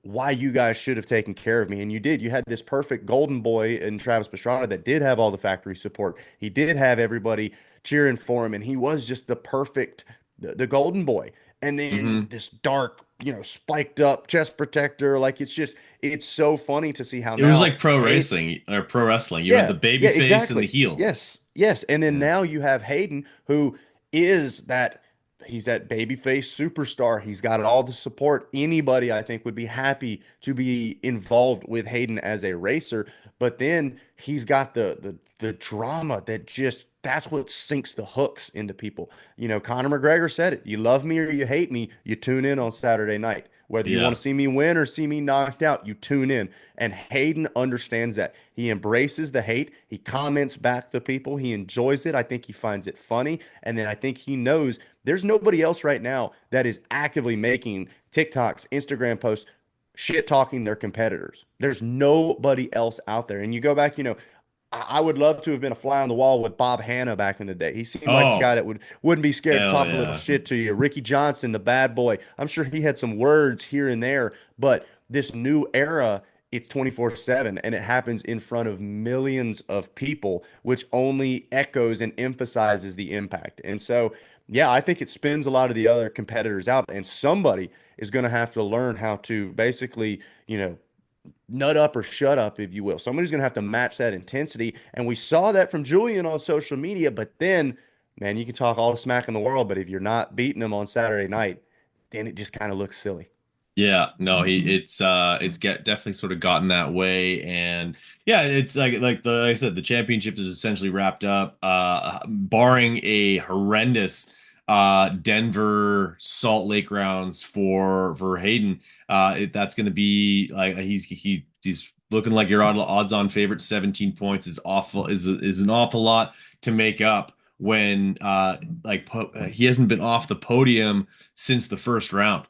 why you guys should have taken care of me. And you did. You had this perfect golden boy in Travis Pastrana that did have all the factory support. He did have everybody cheering for him, and he was just the golden boy. And then Hmm. this dark, spiked up chest protector. Like it's so funny to see how It was now, like pro hey, racing or pro wrestling. You have yeah, the baby yeah, face and the exactly. heel. Yes, yes. And then Yeah. now you have Hayden, who is that he's that babyface superstar. He's got all the support. Anybody, I think, would be happy to be involved with Hayden as a racer. But then he's got the drama that just that's what sinks the hooks into people. Conor McGregor said it. You love me or you hate me, you tune in on Saturday night. Whether you want Yeah. to see me win or see me knocked out, you tune in. And Hayden understands that. He embraces the hate. He comments back to people. He enjoys it. I think he finds it funny. And then I think he knows there's nobody else right now that is actively making TikToks, Instagram posts, shit talking their competitors. There's nobody else out there. And you go back, I would love to have been a fly on the wall with Bob Hanna back in the day. He seemed like a guy Oh, that wouldn't be scared to hell talk a little yeah. shit to you. Ricky Johnson, the bad boy. I'm sure he had some words here and there, but this new era, it's 24/7 and it happens in front of millions of people, which only echoes and emphasizes the impact. And so, yeah, I think it spins a lot of the other competitors out, and somebody is going to have to learn how to basically, nut up or shut up, if you will. Somebody's going to have to match that intensity. And we saw that from Julian on social media. But then, man, you can talk all the smack in the world, but if you're not beating him on Saturday night, then it just kind of looks silly. Yeah, no, it's get definitely sort of gotten that way, and yeah, it's like I said, the championship is essentially wrapped up, barring a horrendous Denver Salt Lake rounds for Hayden. That's going to be like he's looking like your odds on favorite. 17 points is awful is an awful lot to make up when he hasn't been off the podium since the first round.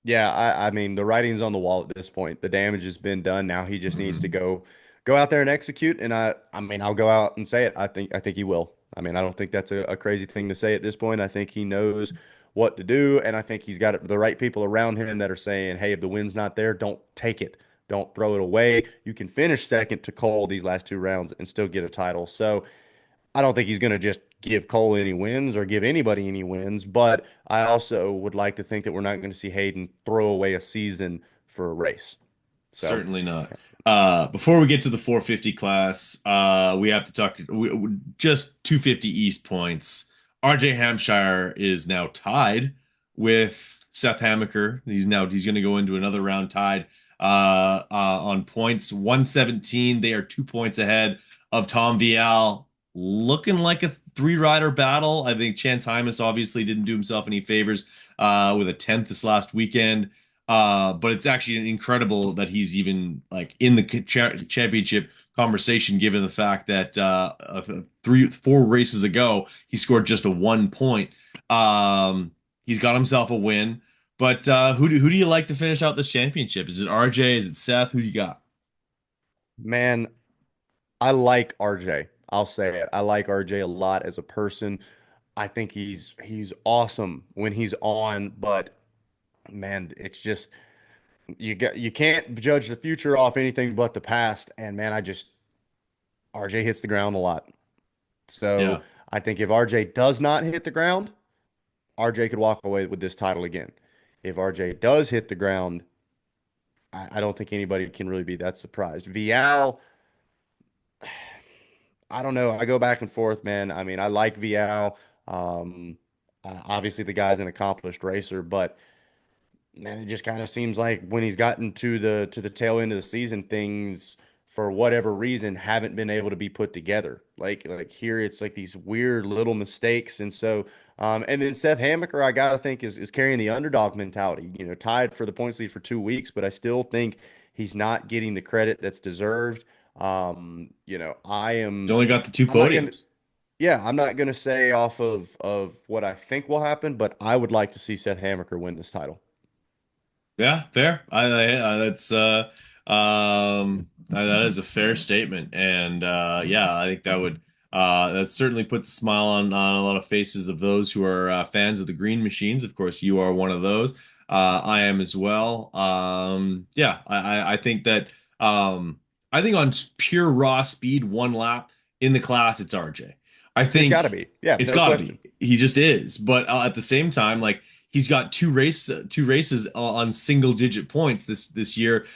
Yeah, I mean the writing's on the wall at this point. The damage has been done. Now he just needs to Mhm. go out there and execute. And I mean I'll go out and say it. I think he will. I mean I don't think that's a crazy thing to say at this point. I think he knows what to do, and I think he's got the right people around him that are saying, "Hey, if the win's not there, don't take it. Don't throw it away. You can finish second to Cole these last two rounds and still get a title." So I don't think he's going to just give Cole any wins or give anybody any wins, but I also would like to think that we're not going to see Hayden throw away a season for a race. So, Certainly not. Before we get to the 450 class, we have to talk just 250 East points. RJ Hampshire is now tied with Seth Hamaker. He's going to go into another round tied on points 117. They are 2 points ahead of Tom Vial. Looking like a three-rider battle. I think Chance Hymas obviously didn't do himself any favors with a 10th this last weekend. But it's actually incredible that he's even like in the championship conversation, given the fact that 4 races ago he scored just a 1 point. He's got himself a win. But who do you like to finish out this championship? Is it RJ? Is it Seth? Who do you got? man, I like RJ. I'll say it. I like RJ a lot as a person. I think he's awesome when he's on, but man, it's just you can't judge the future off anything but the past. And man, RJ hits the ground a lot. So Yeah. I think if RJ does not hit the ground, RJ could walk away with this title again. If RJ does hit the ground, I don't think anybody can really be that surprised. Vial, I don't know. I go back and forth, man. I mean, I like Vial. Obviously, the guy's an accomplished racer, but man, it just kind of seems like when he's gotten to the tail end of the season, things for whatever reason haven't been able to be put together. Like here, it's like these weird little mistakes, and so and then Seth Hamaker, I gotta think is carrying the underdog mentality. Tied for the points lead for 2 weeks, but I still think he's not getting the credit that's deserved. I He's am. only got the two I'm not gonna. podiums. Yeah, I'm not gonna say off of what I think will happen, but I would like to see Seth Hamaker win this title. Yeah, fair. That is a fair statement, and yeah, I think that certainly puts a smile on a lot of faces of those who are fans of the Green Machines. Of course, you are one of those. I am as well. Yeah, I think that I think on pure raw speed, one lap in the class, it's RJ. I It's got to think be. Yeah, it's no got to question. be. He just is. But at the same time, like he's got two races on single digit points this year,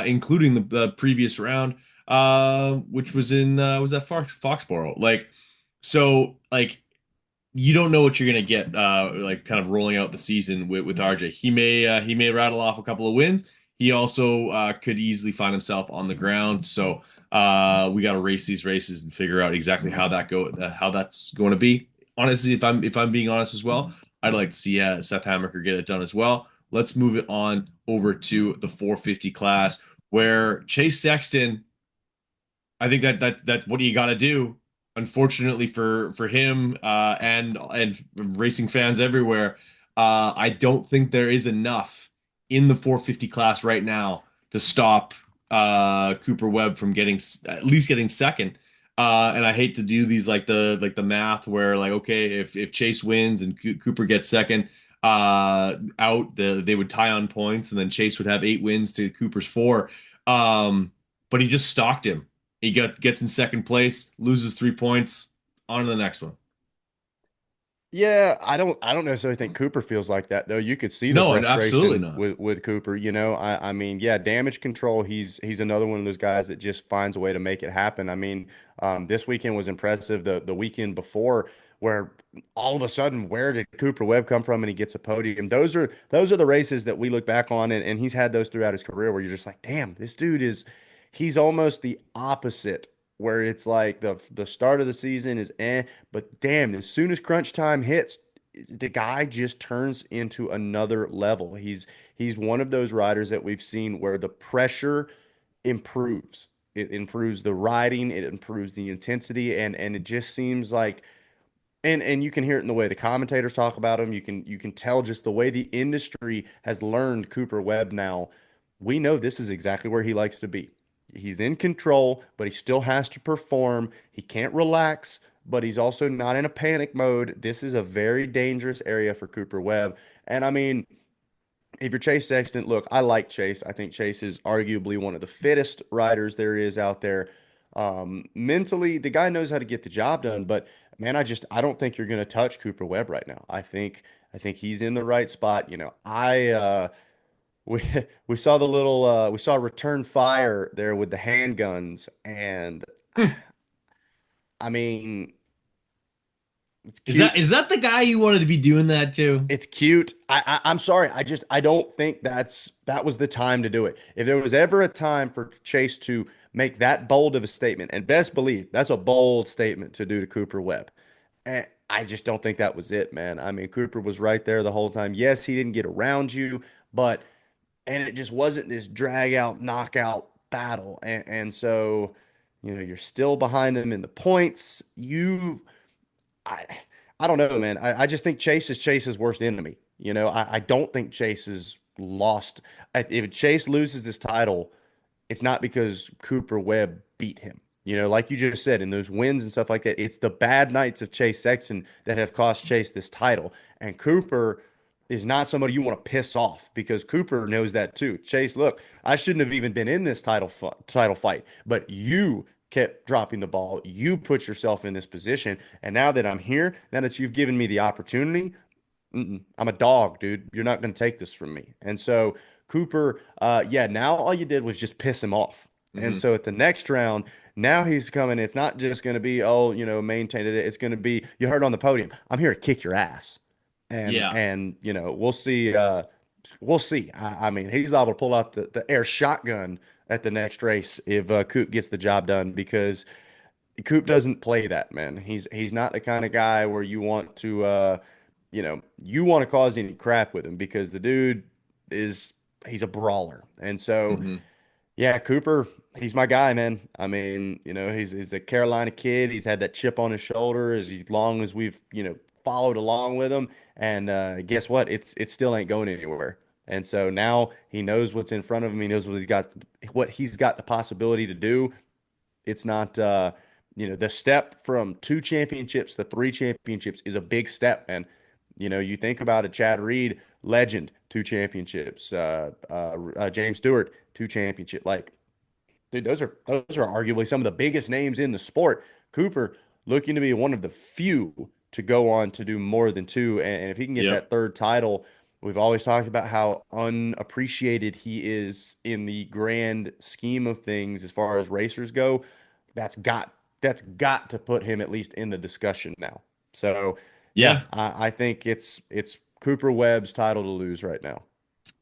including the previous round, which was in was that Foxborough. Like you don't know what you're gonna get like kind of rolling out the season with RJ. He may rattle off a couple of wins. He also could easily find himself on the ground. So we got to race these races and figure out exactly how that's going to be. Honestly, if I'm being honest as well, I'd like to see Seth Hamaker get it done as well. Let's move it on over to the 450 class where Chase Sexton. I think that what do you got to do? Unfortunately for him and racing fans everywhere, I don't think there is enough in the 450 class right now to stop Cooper Webb from getting at least getting second. And I hate to do these like the math where like okay if Chase wins and Cooper gets second they would tie on points and then Chase would have 8 wins to Cooper's 4. Um, but he just stalked him. He gets in second place, loses 3 points, on to the next one. Yeah, I don't necessarily think Cooper feels like that though. You could see the No, and absolutely frustration not. with Cooper, you know. I mean, yeah, damage control, he's another one of those guys that just finds a way to make it happen. I mean, this weekend was impressive. The weekend before where all of a sudden where did Cooper Webb come from and he gets a podium. Those are the races that we look back on and he's had those throughout his career where you're just like, damn, this dude is he's almost the opposite where it's like the start of the season is but damn, as soon as crunch time hits, the guy just turns into another level. He's one of those riders that we've seen where the pressure improves. It improves the riding, it improves the intensity, and it just seems like and you can hear it in the way the commentators talk about him. You can tell just the way the industry has learned Cooper Webb now. We know this is exactly where he likes to be. He's in control, but he still has to perform. He can't relax, but he's also not in a panic mode. This is a very dangerous area for Cooper Webb. And I mean, if you're Chase Sexton, look, I like Chase. I think Chase is arguably one of the fittest riders there is out there. Mentally, the guy knows how to get the job done, but man, I don't think you're going to touch Cooper Webb right now. I think he's in the right spot. You know, we we saw we saw return fire there with the handguns, and Hmm. I mean, it's Is that cute. is that the guy you wanted to be doing that to? It's cute. I'm sorry. I don't think that was the time to do it. If there was ever a time for Chase to make that bold of a statement, and best believe that's a bold statement to do to Cooper Webb. And I just don't think that was it, man. I mean, Cooper was right there the whole time. Yes, he didn't get around you, but and it just wasn't this drag out, knockout battle. And so, you know, you're still behind him in the points. I I don't know, man. I just think Chase is Chase's worst enemy. You know, I don't think Chase is lost. If Chase loses this title, it's not because Cooper Webb beat him. You know, like you just said, in those wins and stuff like that, it's the bad nights of Chase Sexton that have cost Chase this title. And Cooper is not somebody you want to piss off because Cooper knows that too. Chase, look, I shouldn't have even been in this title fight, but you kept dropping the ball. You put yourself in this position, and now that I'm here, now that you've given me the opportunity, I'm a dog, dude. You're not going to take this from me. And so Cooper, yeah, now all you did was just piss him off. And Hmm. so at the next round, now he's coming. It's not just going to be, oh, you know, maintain it. It's going to be, you heard on the podium, I'm here to kick your ass. Yeah. And you know, we'll see. We'll see. I mean, he's able to pull out the air shotgun at the next race if Coop gets the job done because Coop doesn't play that, man. He's not the kind of guy where you want to you know, you want to cause any crap with him because the dude is he's a brawler. And so Hmm. yeah, Cooper, he's my guy, man. I mean, you know, he's a Carolina kid. He's had that chip on his shoulder as long as we've, you know, followed along with him. And guess what? It still ain't going anywhere. And so now he knows what's in front of him. He knows what he's got the possibility to do. It's not you know, the step from 2 championships to 3 championships is a big step. And, you know, you think about it, Chad Reed, legend, 2 championships, James Stewart, 2 championship. Like, dude, those are arguably some of the biggest names in the sport. Cooper looking to be one of the few to go on to do more than two. And if he can get Yep. that third title, we've always talked about how unappreciated he is in the grand scheme of things as far as racers go. That's got that's got to put him at least in the discussion now. So yeah, Yeah. I think it's Cooper Webb's title to lose right now.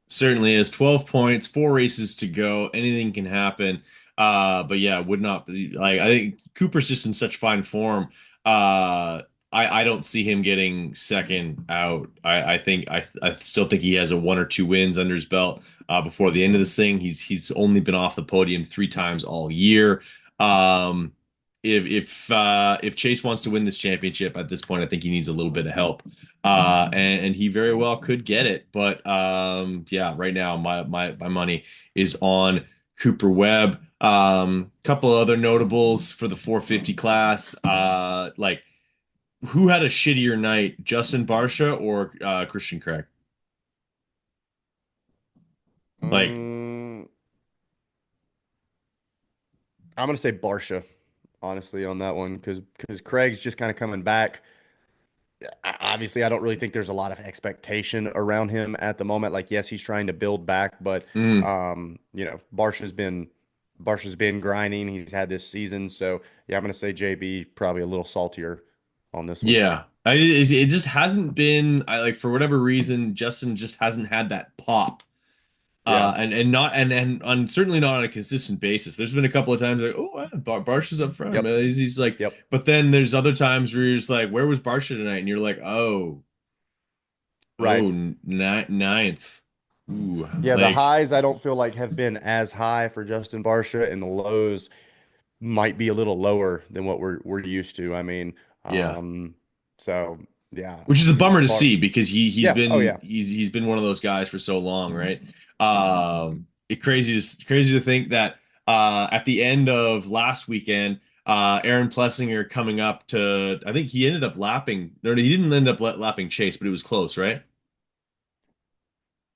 Certainly is. 12 points, 4 races to go. Anything can happen. But yeah, would not be like I think Cooper's just in such fine form. I don't see him getting second out. I still think he has a 1 or 2 wins under his belt before the end of this thing. He's only been off the podium 3 times all year. Um, if Chase wants to win this championship at this point, I think he needs a little bit of help. And he very well could get it. But yeah, right now my money is on Cooper Webb. Couple other notables for the 450 class. Like who had a shittier night, Justin Barsha or Christian Craig? Like, Mm, I'm gonna say Barsha, honestly, on that one, because Craig's just kind of coming back. Obviously, I don't really think there's a lot of expectation around him at the moment. Like, yes, he's trying to build back, but mm, Barsha's been grinding. He's had this season, so yeah, I'm gonna say JB probably a little saltier on this one. yeah, it just hasn't been. I like for whatever reason, Justin just hasn't had that pop. Yeah. And not and on certainly not on a consistent basis. There's been a couple of times like, oh, Barsh is up front. Yep. Man. He's like, Yep. but then there's other times where you're just like, where was Barsha tonight? And you're like, Right. ninth. Ooh, Yeah, the like, highs I don't feel like have been as high for Justin Barsha, and the lows might be a little lower than what we're used to. I mean, yeah. um, so yeah, Which is a bummer to Bar see because he's yeah, oh been yeah. he's been one of those guys for so long, right? Crazy to think that at the end of last weekend, Aaron Plessinger coming up to I think he ended up lapping no he didn't end up lapping Chase, but it was close, right?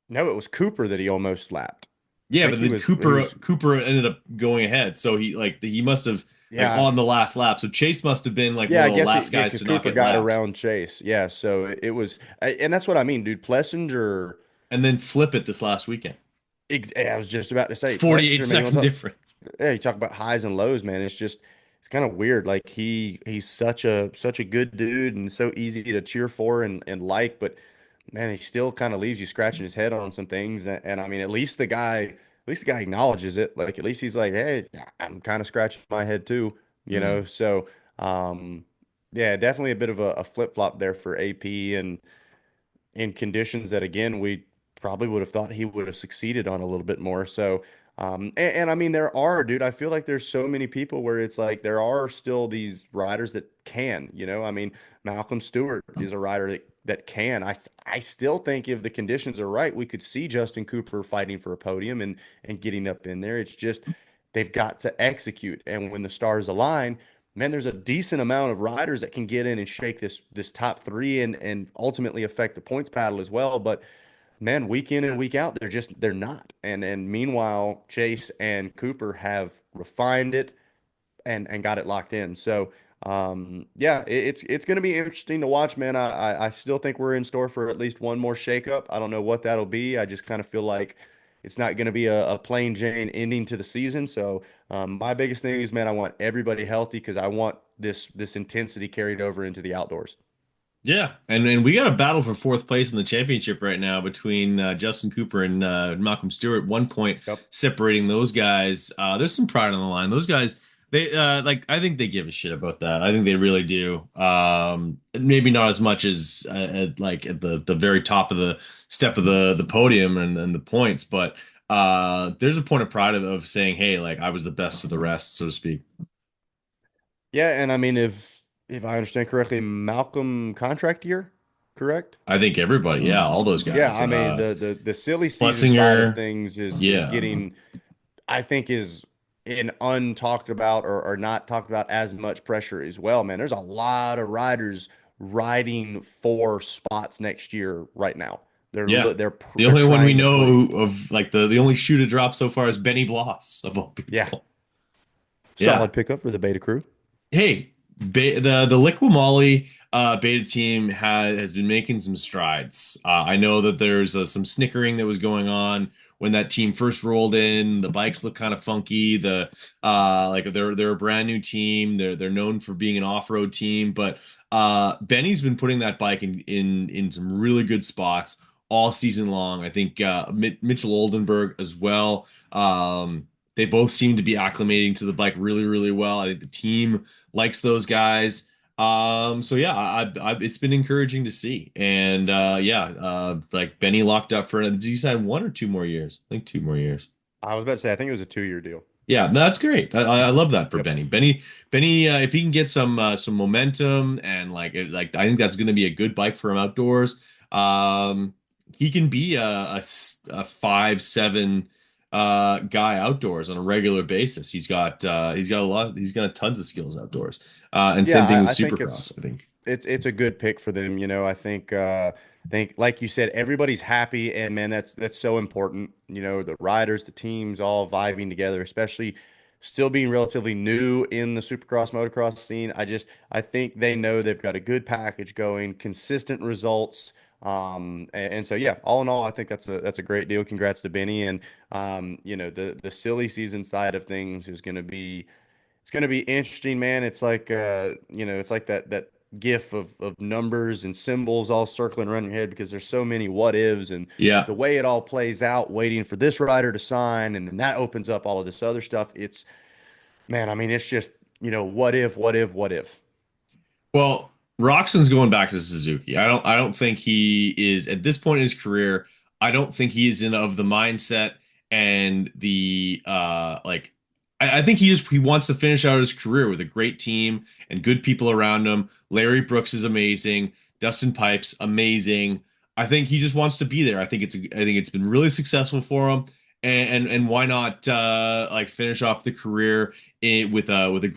No, it was Cooper that he almost lapped. I Yeah, think but he then was he was Cooper ended up going ahead, so he must have like yeah. on the last lap. So Chase must have been like Yeah, one I of the guess last yeah, guys because to not Cooper get got lapped, around Chase. Yeah, so it was, and that's what I mean, dude. Plessinger, and then flip it this last weekend. I was just about to say 48 Plessinger, man. You want second to talk? difference. Yeah, you talk about highs and lows, man. It's kind of weird. Like he's such a good dude and so easy to cheer for and like, but man, he still kind of leaves you scratching his head on some things. And I mean, at least the guy acknowledges it. Like at least he's like, hey, I'm kind of scratching my head too, you Mm. know. So yeah, definitely a bit of a flip flop there for AP and in conditions that again we probably would have thought he would have succeeded on a little bit more. So and I mean there are, dude, I feel like there's so many people where it's like there are still these riders that can, I mean, Malcolm Stewart is a rider that can. I still think if the conditions are right, we could see Justin Cooper fighting for a podium and getting up in there. It's just they've got to execute. And when the stars align, man, there's a decent amount of riders that can get in and shake this top three and ultimately affect the points battle as well. But man, week in and week out, they're not. And meanwhile, Chase and Cooper have refined it and got it locked in. So yeah, it's going to be interesting to watch, man. I still think we're in store for at least one more shakeup. I don't know what that'll be. I just kind of feel like it's not going to be a plain Jane ending to the season. So my biggest thing is, man, I want everybody healthy because I want this intensity carried over into the outdoors. Yeah, and we got a battle for fourth place in the championship right now between Justin Cooper and Malcolm Stewart. 1 point Yep. separating those guys. There's some pride on the line. Those guys, they like I think they give a shit about that. I think they really do. Maybe not as much as like at the very top of the step of the podium and the points, but there's a point of pride of saying, hey, like I was the best of the rest, so to speak. Yeah, and I mean, if I understand correctly, Malcolm contract year, correct? I think everybody, yeah, all those Yeah, guys. I mean the silly season side of Plessinger, things is yeah. getting, I think, is in untalked about or not talked about as much pressure as well, man. There's a lot of riders riding for spots next year right now. They're Yeah. they're The they're only one we trying to know prove. of like the only shoe to drop so far is Benny Bloss of all Yeah, people. Yeah. solid pickup for the Beta crew. Hey, the Liqui beta team has been making some strides. I know that there's some snickering that was going on when that team first rolled in. The bikes look kind of funky. Like they're a brand new team. They're known for being an off-road team, but Benny's been putting that bike in some really good spots all season long. I think Mitchell Oldenburg as well. They both seem to be acclimating to the bike really, really well. I think the team likes those guys. So yeah, it's been encouraging to see. And yeah, like Benny locked up for, did he sign 1 or 2 more years? I think 2 more years. I was about to say I think it was a 2-year deal. Yeah, that's great. I love that for Yep. Benny. Benny, if he can get some momentum and like I think that's going to be a good bike for him outdoors. He can be a 5'7" guy outdoors on a regular basis. He's got a lot. He's got tons of skills outdoors. And Yeah, same thing with I think it's Supercross, I think. it's a good pick for them. I think like you said, everybody's happy, and man, that's so important. The riders, the teams, all vibing together, especially still being relatively new in the Supercross motocross scene. I think they know they've got a good package going, consistent results. And so yeah, all in all, I think that's a great deal. Congrats to Benny, and the silly season side of things is going to be. It's going to be interesting, man. It's like it's like that gif of numbers and symbols all circling around your head because there's so many what ifs and Yeah. the way it all plays out, waiting for this rider to sign, and then that opens up all of this other stuff. It's man, I mean, it's just, what if, what if, what if. Well, Roxon's going back to Suzuki. I don't think he is at this point in his career. I don't think he is in of the mindset and the like I think he wants to finish out his career with a great team and good people around him. Larry Brooks is amazing. Dustin Pipes, amazing. I think he just wants to be there. I think it's been really successful for him. And why not like finish off the career with a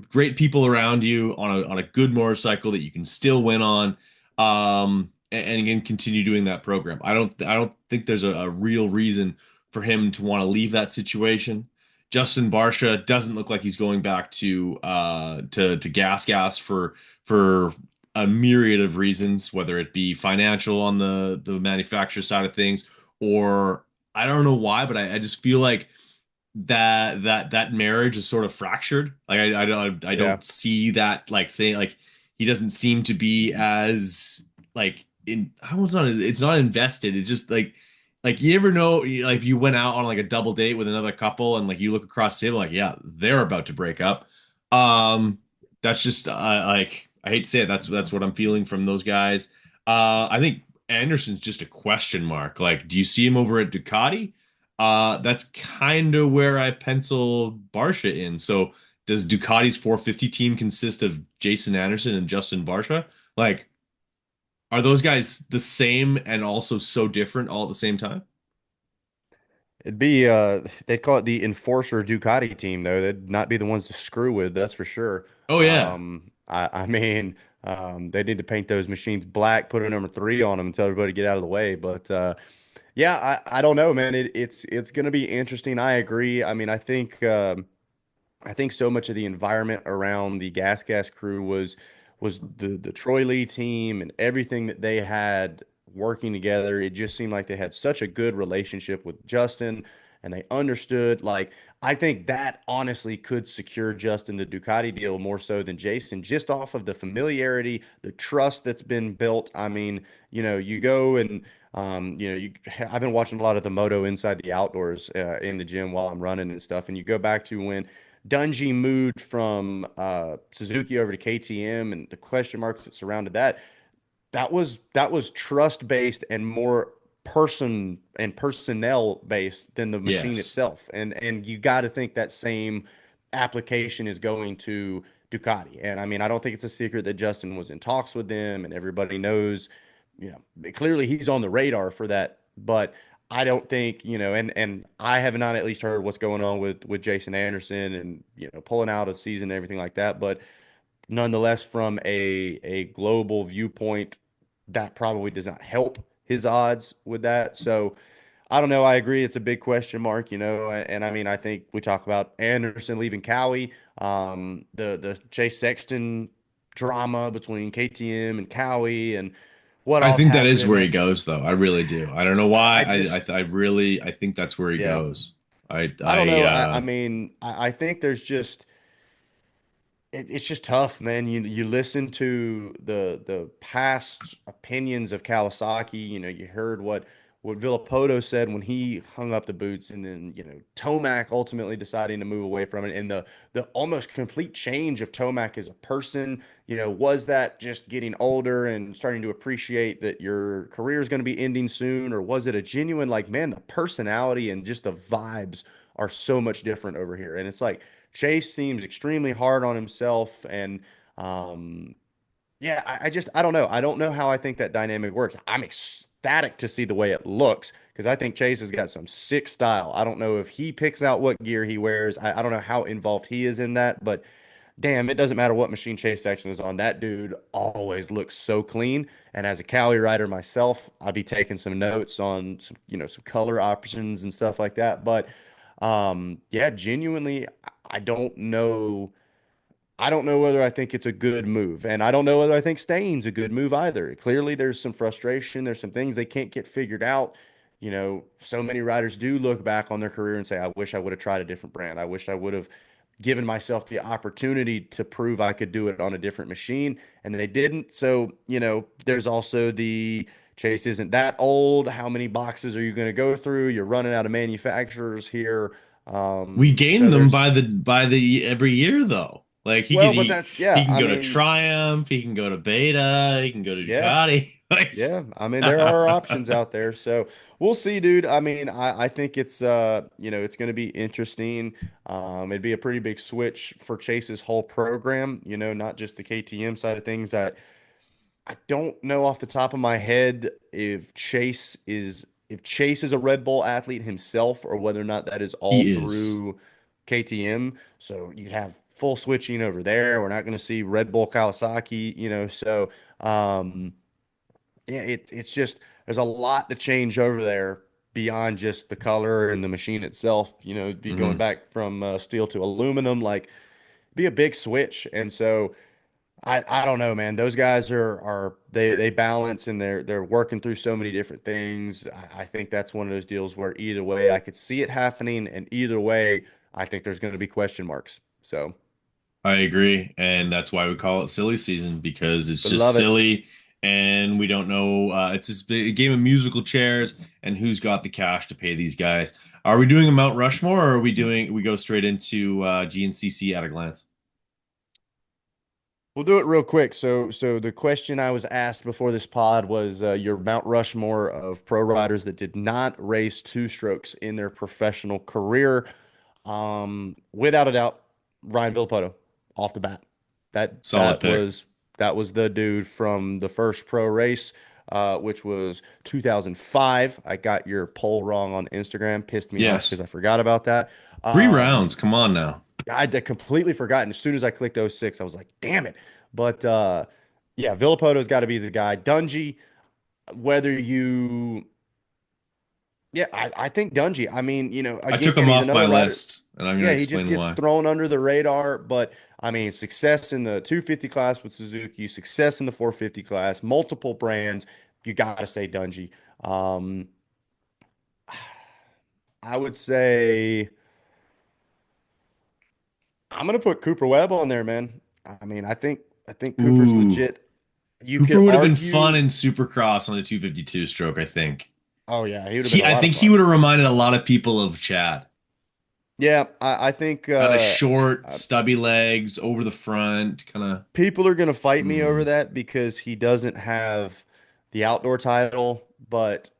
great people around you on a good motorcycle that you can still win on, and again continue doing that program. I don't think there's a real reason for him to want to leave that situation. Justin Barsha doesn't look like he's going back to Gas for a myriad of reasons, whether it be financial on the manufacturer side of things, or I don't know why, but I just feel like that marriage is sort of fractured. Like I Yeah. don't see that like saying like he doesn't seem to be as like in I was not it's not invested. It's just like you ever know like you went out on like a double date with another couple and like you look across the table like yeah they're about to break up. Um that's just like I hate to say it that's what I'm feeling from those guys. I think Anderson's just a question mark. Like do you see him over at Ducati? That's kind of where I pencil Barsha in. So does Ducati's 450 team consist of Jason Anderson and Justin Barsha? Like, are those guys the same and also so different all at the same time? It'd be they call it the enforcer Ducati team though. They'd not be the ones to screw with, that's for sure. Oh yeah. I mean, they need to paint those machines black, put a number three on them, and tell everybody to get out of the way. But yeah, I don't know, man. It's going to be interesting. I agree. I mean, I think so much of the environment around the Gas crew was the Troy Lee team and everything that they had working together. It just seemed like they had such a good relationship with Justin and they understood like I think that honestly could secure Justin the Ducati deal more so than Jason just off of the familiarity, the trust that's been built. I mean, you go and I've been watching a lot of the moto inside the outdoors in the gym while I'm running and stuff. And you go back to when Dungy moved from Suzuki over to KTM and the question marks that surrounded that. That was trust based and more person and personnel based than the machine Yes. itself. And you got to think that same application is going to Ducati. And I mean, I don't think it's a secret that Justin was in talks with them and everybody knows, clearly he's on the radar for that. But I don't think, and I have not at least heard what's going on with Jason Anderson and pulling out a season and everything like that. But nonetheless, from a global viewpoint, that probably does not help his odds with that. So I don't know. I agree. It's a big question mark, and I mean, I think we talk about Anderson leaving Cowie, the Chase Sexton drama between KTM and Cowie, and what I all's think that is happening. where he goes, though. I really do. I don't know why. I just, I think that's where he yeah, goes. I I don't I know. I mean, I think there's just it's just tough, man. You listen to the past opinions of Kawasaki. You heard what Villapoto said when he hung up the boots, and then Tomac ultimately deciding to move away from it, and the almost complete change of Tomac as a person. Was that just getting older and starting to appreciate that your career is going to be ending soon, or was it a genuine like, man, the personality and just the vibes are so much different over here. And it's like Chase seems extremely hard on himself. And yeah, I don't know. I don't know how I think that dynamic works. I'm ecstatic to see the way it looks because I think Chase has got some sick style. I don't know if he picks out what gear he wears. I don't know how involved he is in that, but damn, it doesn't matter what machine Chase section is on. That dude always looks so clean. And as a Cali rider myself, I'll be taking some notes on some, some color options and stuff like that. But yeah, genuinely, I don't know. I don't know whether I think it's a good move, and I don't know whether I think staying's a good move either. Clearly, there's some frustration. There's some things they can't get figured out. So many riders do look back on their career and say, I wish I would have tried a different brand. I wish I would have given myself the opportunity to prove I could do it on a different machine, and they didn't. So, there's also the Chase isn't that old. How many boxes are you going to go through? You're running out of manufacturers here. We So gain them there's, by the every year though. Like he could well, but that's, he yeah, can I go to mean, Triumph, he can go to Beta, he can go to yeah. Ducati. Like Yeah, I mean there are options out there, so we'll see, dude. I mean, I think it's it's going to be interesting. It'd be a pretty big switch for Chase's whole program. Not just the KTM side of things. I don't know off the top of my head if Chase is a Red Bull athlete himself or whether or not that is all he is. through KTM. So you'd have full switching over there. We're not going to see Red Bull Kawasaki. So. Yeah, it's just there's a lot to change over there beyond just the color and the machine itself. Be going Mhm. back from steel to aluminum, like be a big switch. And so I don't know, man. Those guys they balance and they're working through so many different things. I think that's one of those deals where either way I could see it happening, and either way I think there's going to be question marks. So I agree, and that's why we call it silly season because it's I just love it. silly, and we don't know. It's just a game of musical chairs, and who's got the cash to pay these guys? Are we doing a Mount Rushmore, or are we go straight into GNCC at a glance? We'll do it real quick. So the question I was asked before this pod was your Mount Rushmore of pro riders that did not race two strokes in their professional career. Without a doubt, Ryan Villopoto off the bat. That Solid that pick. was that was the dude from the first pro race, which was 2005. I got your poll wrong on Instagram. Pissed me off because Yes, I forgot about that. 3 rounds. Come on now. I'd completely forgotten. As soon as I clicked '06, I was like, damn it. But yeah, Villapoto's got to be the guy. Dungy, whether you, yeah, I think Dungy. I mean, I took again, him he's off my another rider. list, and I'm going to Yeah, he just explain gets why. thrown under the radar. But I mean, success in the 250 class with Suzuki, success in the 450 class, multiple brands. You got to say Dungy. Um, I would say I'm gonna put Cooper Webb on there, man. I mean, I think Cooper's Ooh, legit. You Cooper could would have been fun argue, in Supercross on a 252 stroke. I think oh yeah, he would have been a I lot of think he fun. would have reminded a lot of people of Chad. Yeah, I think Kind of short, uh, stubby legs over the front, kind of. people are gonna fight me over Mm. that because he doesn't have the outdoor title. But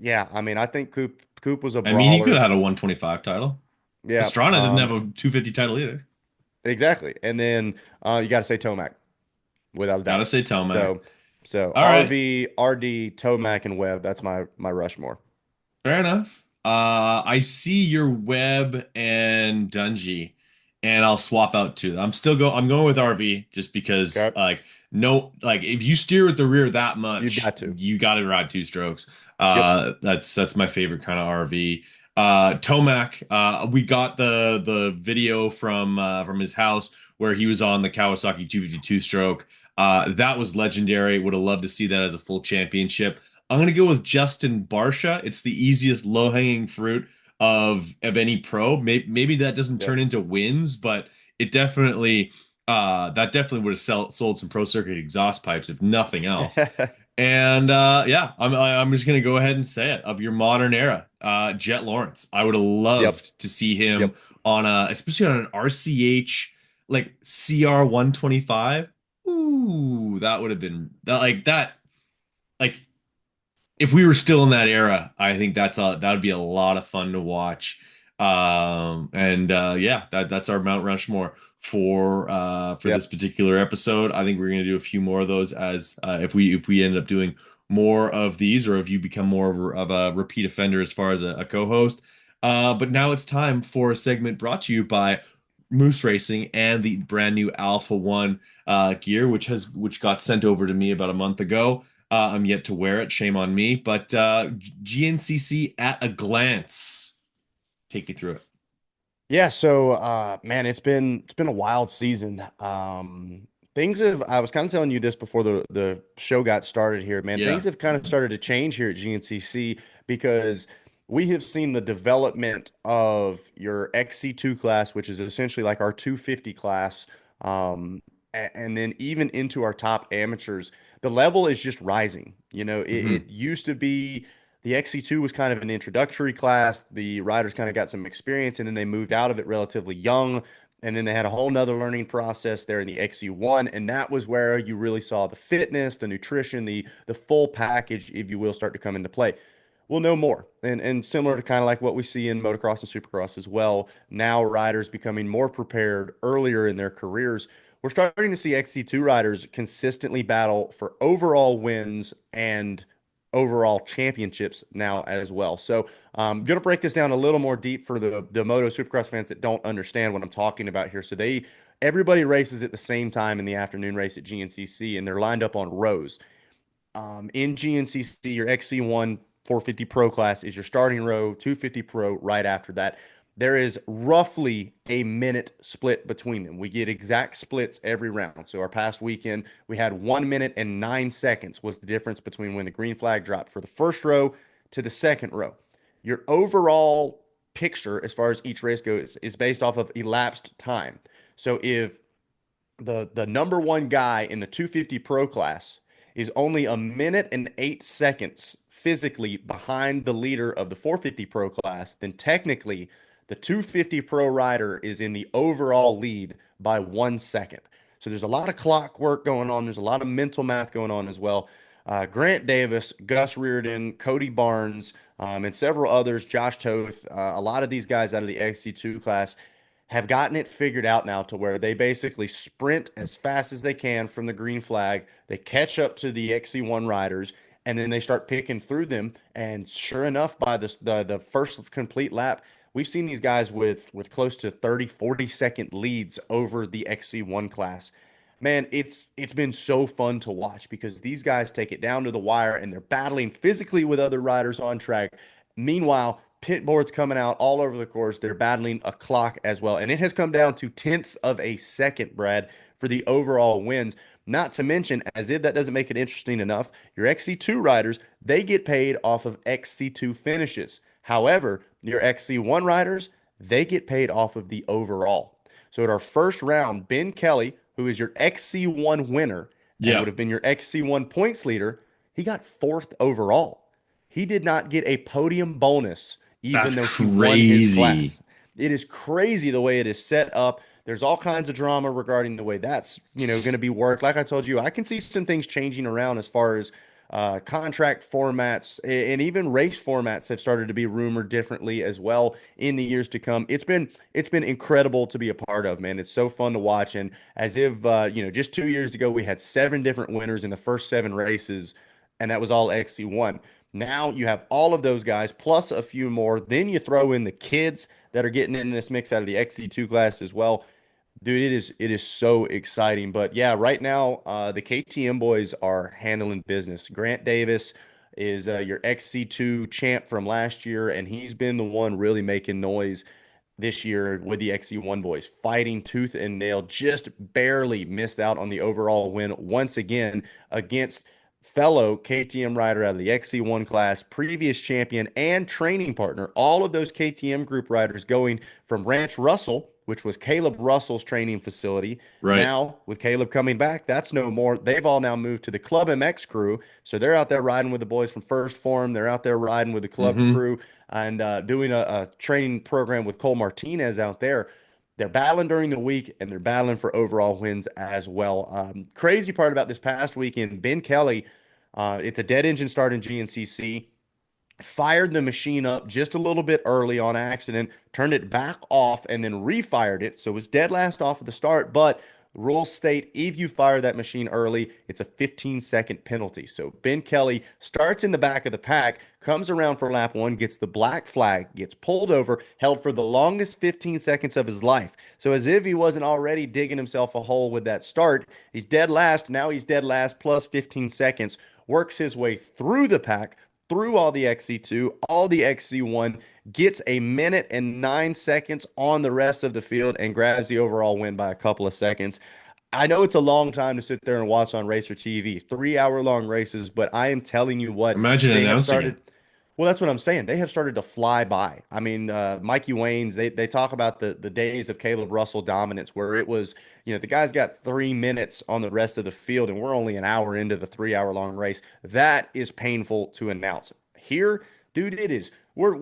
yeah, I mean, I think Coop was a I mean, he could brawler. have had a 125 title. Yeah, Pastrana didn't have a 250 title either. exactly. And then you got to say Tomac without a Gotta doubt. say Tomac. So All right, RV, RD, Tomac, and Webb. That's my Rushmore. fair enough. I see your Webb and Dungy, and I'll swap out two. I'm going with RV just because Okay, no, like if you steer at the rear that you've much, got to. you got to ride two strokes. Yep. That's my favorite kind of RV. Tomac, we got the video from his house where he was on the Kawasaki 252 stroke. That was legendary. Would have loved to see that as a full championship. I'm gonna go with Justin Barsha. It's the easiest low-hanging fruit of any pro. Maybe that doesn't turn Yep. into wins, but it definitely that definitely would have sold some pro circuit exhaust pipes if nothing else. And yeah, I'm just gonna go ahead and say it. Of your modern era, Jet Lawrence. I would have Yep. loved to see him Yep. on especially on an RCH like CR 125. Ooh, that would have been that like that like if we were still in that era, I think that would be a lot of fun to watch. And yeah, that's our Mount Rushmore for this Yep. particular episode. I think we're gonna do a few more of those as if we end up doing more of these, or if you become more of a repeat offender as far as a co-host. But now it's time for a segment brought to you by Moose Racing and the brand new Alpha One gear, which got sent over to me about a month ago. I'm yet to wear it, shame on me. But GNCC at a glance. Take me through it. Yeah, so man, it's been a wild season. Things have I was kind of telling you this before the show got started here, man. Things Yeah. have kind of started to change here at GNCC because we have seen the development of your XC2 class, which is essentially like our 250 class, and then even into our top amateurs. The level is just rising. It Hmm. used to be the XC2 was kind of an introductory class. The riders kind of got some experience and then they moved out of it relatively young. And then they had a whole nother learning process there in the XC1. And that was where you really saw the fitness, the nutrition, the full package, if you will, start to come into play. We'll know more. And similar to kind of like what we see in motocross and supercross as well. Now riders becoming more prepared earlier in their careers. We're starting to see XC2 riders consistently battle for overall wins and overall championships now as well. So I'm going to break this down a little more deep for the Moto Supercross fans that don't understand what I'm talking about here. So everybody races at the same time in the afternoon race at GNCC, and they're lined up on rows. In GNCC, your XC1 450 Pro class is your starting row, 250 Pro right after that. There is roughly a minute split between them. We get exact splits every round. So our past weekend, we had 1 minute and 9 seconds was the difference between when the green flag dropped for the first row to the second row. Your overall picture, as far as each race goes, is based off of elapsed time. So if the number one guy in the 250 Pro class is only a minute and 8 seconds physically behind the leader of the 450 Pro class, then technically the 250 Pro rider is in the overall lead by 1 second. So there's a lot of clock work going on. There's a lot of mental math going on as well. Grant Davis, Gus Reardon, Cody Barnes, and several others, Josh Toth, a lot of these guys out of the XC2 class have gotten it figured out now to where they basically sprint as fast as they can from the green flag. They catch up to the XC1 riders, and then they start picking through them. And sure enough, by the first complete lap, we've seen these guys with close to 30, 40-second leads over the XC1 class. Man, it's been so fun to watch because these guys take it down to the wire and they're battling physically with other riders on track. Meanwhile, pit boards coming out all over the course. They're battling a clock as well. And it has come down to tenths of a second, Brad, for the overall wins. Not to mention, as if that doesn't make it interesting enough, your XC2 riders, they get paid off of XC2 finishes. However, your XC1 riders, they get paid off of the overall. So at our first round, Ben Kelly, who is your XC1 winner and would Yeah. have been your XC1 points leader, he got fourth overall. He did not get a podium bonus even That's though he won his crazy. class. It is crazy the way it is set up. There's all kinds of drama regarding the way that's, going to be worked. Like I told you, I can see some things changing around as far as contract formats and even race formats have started to be rumored differently as well in the years to come. It's been incredible to be a part of, man. It's so fun to watch. And as if just 2 years ago we had seven different winners in the first seven races, and that was all XC1. Now you have all of those guys plus a few more. Then you throw in the kids that are getting in this mix out of the XC2 class as well. Dude, it is so exciting. But yeah, right now the KTM boys are handling business. Grant Davis is your XC2 champ from last year, and he's been the one really making noise this year with the XC1 boys, fighting tooth and nail. Just barely missed out on the overall win once again against fellow KTM rider out of the XC1 class, previous champion and training partner. All of those KTM group riders going from Ranch Russell, which was Caleb Russell's training facility. Right. Now, with Caleb coming back, that's no more. They've all now moved to the Club MX crew. So they're out there riding with the boys from First Form. They're out there riding with the club Hmm. crew and doing a training program with Cole Martinez out there. They're battling during the week and they're battling for overall wins as well. Crazy part about this past weekend, Ben Kelly, it's a dead engine start in GNCC. fired the machine up just a little bit early on accident, turned it back off, and then refired it. So it was dead last off at the start. But rules state if you fire that machine early, it's a 15-second penalty. So Ben Kelly starts in the back of the pack, comes around for lap one, gets the black flag, gets pulled over, held for the longest 15 seconds of his life. So as if he wasn't already digging himself a hole with that start, he's dead last. Now he's dead last plus 15 seconds, works his way through the pack, through all the XC2, all the XC1, gets a minute and 9 seconds on the rest of the field, and grabs the overall win by a couple of seconds. I know it's a long time to sit there and watch on Racer TV, 3 hour long races, but I am telling you what, Imagine they have announcing it. started. Well, that's what I'm saying. They have started to fly by. I mean, Mikey Wayne's, they talk about the days of Caleb Russell dominance where it was, the guy's got 3 minutes on the rest of the field, and we're only an hour into the 3 hour long race. That is painful to announce. Here, dude, it is. We're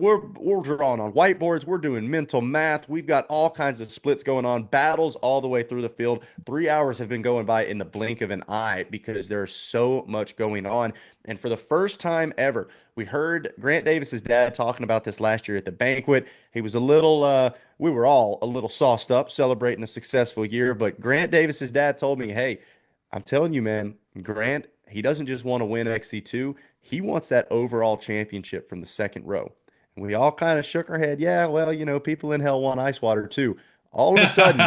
drawing on whiteboards. We're doing mental math. We've got all kinds of splits going on, battles all the way through the field. 3 hours have been going by in the blink of an eye because there's so much going on. And for the first time ever, we heard Grant Davis's dad talking about this last year at the banquet. He was a little, we were all a little sauced up celebrating a successful year. But Grant Davis's dad told me, hey, I'm telling you, man, Grant, he doesn't just want to win XC2. He wants that overall championship from the second row. And we all kind of shook our head. Yeah, well, people in hell want ice water too. All of a sudden,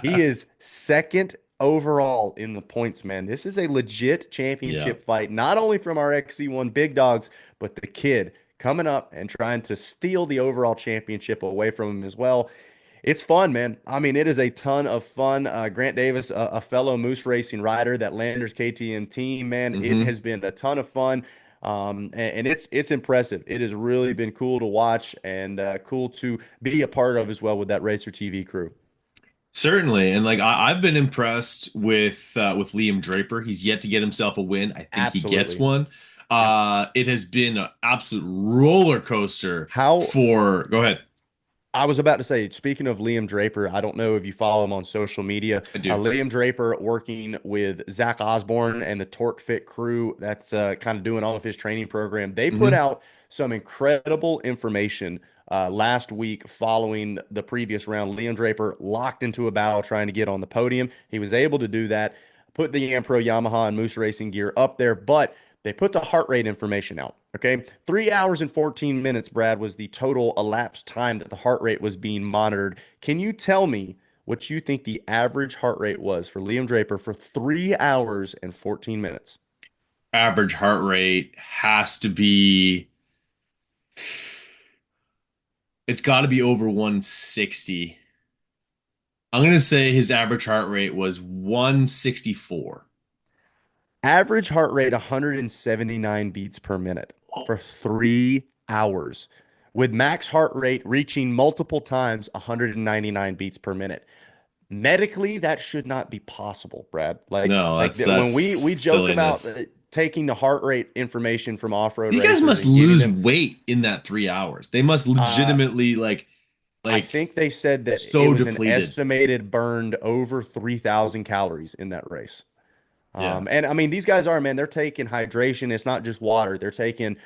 he is second overall in the points, man. This is a legit Yeah. championship fight, not only from our XC1 big dogs, but the kid coming up and trying to steal the overall championship away from him as well. It's fun, man. I mean, it is a ton of fun. Grant Davis, a fellow Moose Racing rider, that Landers KTM team, man, it Hmm. has been a ton of fun. And it's impressive. It has really been cool to watch and cool to be a part of as well with that Racer TV crew. Certainly, and like I've been impressed with Liam Draper. He's yet to get himself a win. I think he gets Absolutely. one. Yep. It has been an absolute roller coaster How for. Go ahead. I was about to say, speaking of Liam Draper, I don't know if you follow him on social media. I do. Liam Draper working with Zach Osborne and the Torque Fit crew that's kind of doing all of his training program. They put Hmm. out some incredible information last week following the previous round. Liam Draper locked into a battle trying to get on the podium. He was able to do that, put the Ampro Yamaha and Moose Racing gear up there, but they put the heart rate information out. Okay. 3 hours and 14 minutes, Brad, was the total elapsed time that the heart rate was being monitored. Can you tell me what you think the average heart rate was for Liam Draper for 3 hours and 14 minutes? Average heart rate has to be. It's got to be over 160. I'm gonna say his average heart rate was 164. Average heart rate 179 beats per minute Oh, for 3 hours, with max heart rate reaching multiple times 199 beats per minute. Medically, that should not be possible, Brad. no, Like when we that's joke about silliness. taking the heart rate information from off-road These guys racers must and giving lose them, weight in that 3 hours. They must uh, legitimately I like think they said that it so was an depleted. estimated burned over 3,000 calories in that race. Yeah. And I mean, these guys are, man, they're taking hydration. It's not just water. They're taking